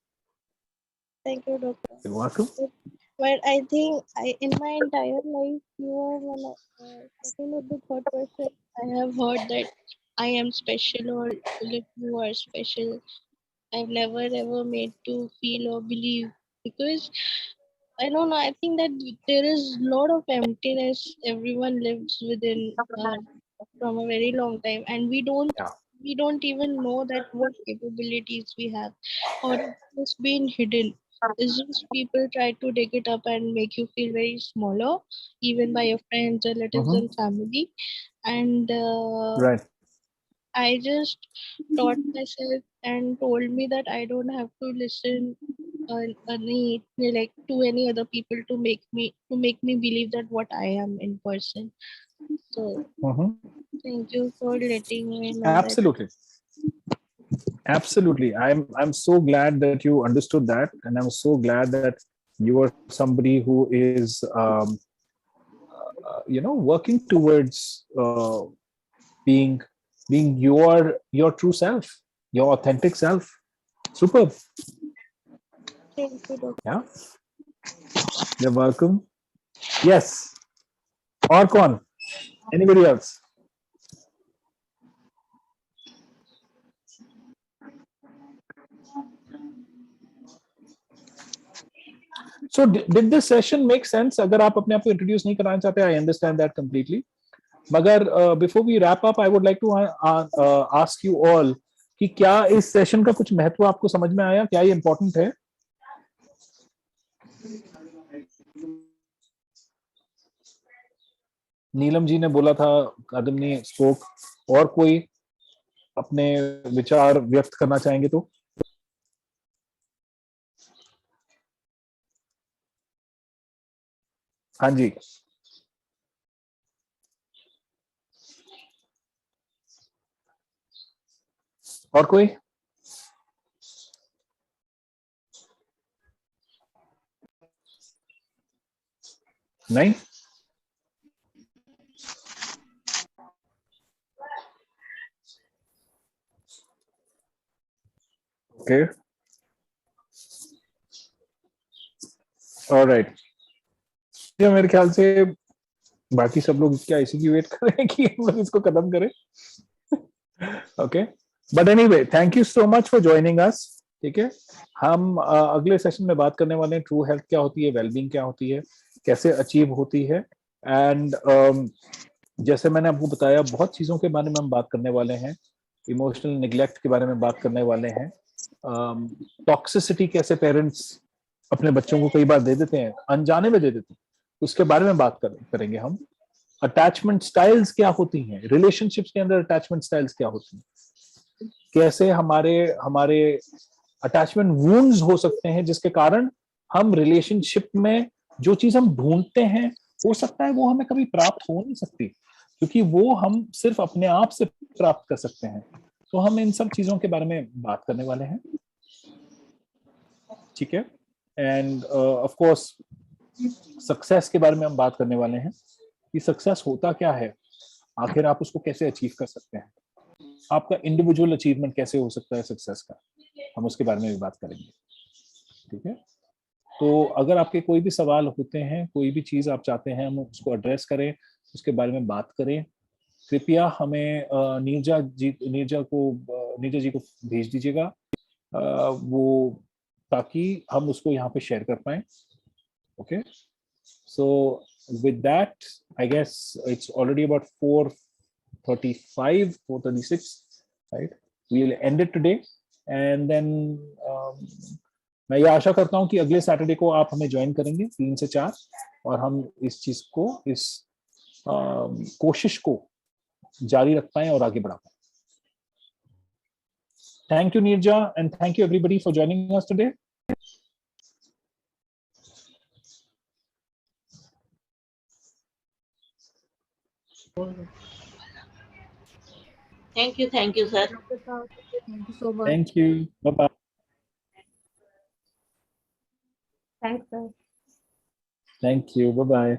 Thank you, doctor. You're welcome. But I think in my entire life, you are one of second or the third person I have heard that I am special, or like you are special. I've never ever made to feel or believe, because I don't know. I think that there is a lot of emptiness everyone lives within from a very long time, and we don't even know that what capabilities we have, or it's been hidden. It's just people try to dig it up and make you feel very smaller, even by your friends, relatives, and family. And Right. I just taught myself and told me that I don't have to listen any like to any other people to make me believe that what I am in person. So thank you for letting me know Absolutely. Absolutely. I'm so glad that you understood that, and I'm so glad that you are somebody who is working towards being your true self, your authentic self. Superb. Thank you, doctor. Yeah. You're welcome. Yes. Or कौन? Anybody else? So did this session make sense? अगर आप अपने आप को इंट्रोड्यूस नहीं कराना चाहते, I understand that completely. मगर before we wrap up, I would like to ask you all कि क्या इस सेशन का कुछ महत्व आपको समझ में आया? क्या ये इम्पोर्टेंट है? नीलम जी ने बोला था, कादम्बनी स्पोक, और कोई अपने विचार व्यक्त करना चाहेंगे तो? हाँ जी, और कोई? नहीं? Okay, alright. मेरे ख्याल से बाकी सब लोग क्या इसी की वेट कर रहे हैं कि हम लोग इसको खत्म करें। Okay, but anyway, thank you so much for joining us. ठीक है, हम अगले सेशन में बात करने वाले हैं ट्रू हेल्थ क्या होती है, वेलबींग क्या होती है, कैसे अचीव होती है, एंड जैसे मैंने आपको बताया बहुत चीजों के बारे में हम बात करने वाले हैं। इमोशनल निग्लेक्ट के बारे में बात करने वाले हैं। टॉक्सिसिटी कैसे पेरेंट्स अपने बच्चों को कई बार दे देते हैं, अनजाने में दे देते हैं, उसके बारे में बात करेंगे हम। अटैचमेंट स्टाइल्स क्या होती हैं, रिलेशनशिप्स के अंदर अटैचमेंट स्टाइल्स क्या होती हैं, कैसे हमारे अटैचमेंट वुंड्स हो सकते हैं जिसके कारण हम रिलेशनशिप में जो चीज हम ढूंढते हैं, हो सकता है वो हमें कभी प्राप्त हो नहीं सकती, क्योंकि वो हम सिर्फ अपने आप से प्राप्त कर सकते हैं। तो हम इन सब चीजों के बारे में बात करने वाले हैं। ठीक है, एंड ऑफ कोर्स सक्सेस के बारे में हम बात करने वाले हैं कि सक्सेस होता क्या है, आखिर आप उसको कैसे अचीव कर सकते हैं, आपका इंडिविजुअल अचीवमेंट कैसे हो सकता है सक्सेस का, हम उसके बारे में भी बात करेंगे। ठीक है, तो अगर आपके कोई भी सवाल होते हैं, कोई भी चीज आप चाहते हैं हम उसको एड्रेस करें, उसके बारे में बात करें, कृपया हमें नीरजा जी को भेज दीजिएगा, वो, ताकि हम उसको यहाँ पे शेयर कर पाए। Okay, so with that, I guess it's already about 4:35, 4:36, right? We'll end it today, and then मैं ये आशा करता हूँ कि अगले सैटरडे को आप हमें ज्वाइन करेंगे 3 से 4, और हम इस चीज को, इस कोशिश को जारी रख पाए और आगे बढ़ा पाए। Thank you, Neerja, and thank you everybody for joining us today. Thank you, sir. Thank you so much. Thank you. Bye-bye. Thanks, sir. Thank you. Bye-bye.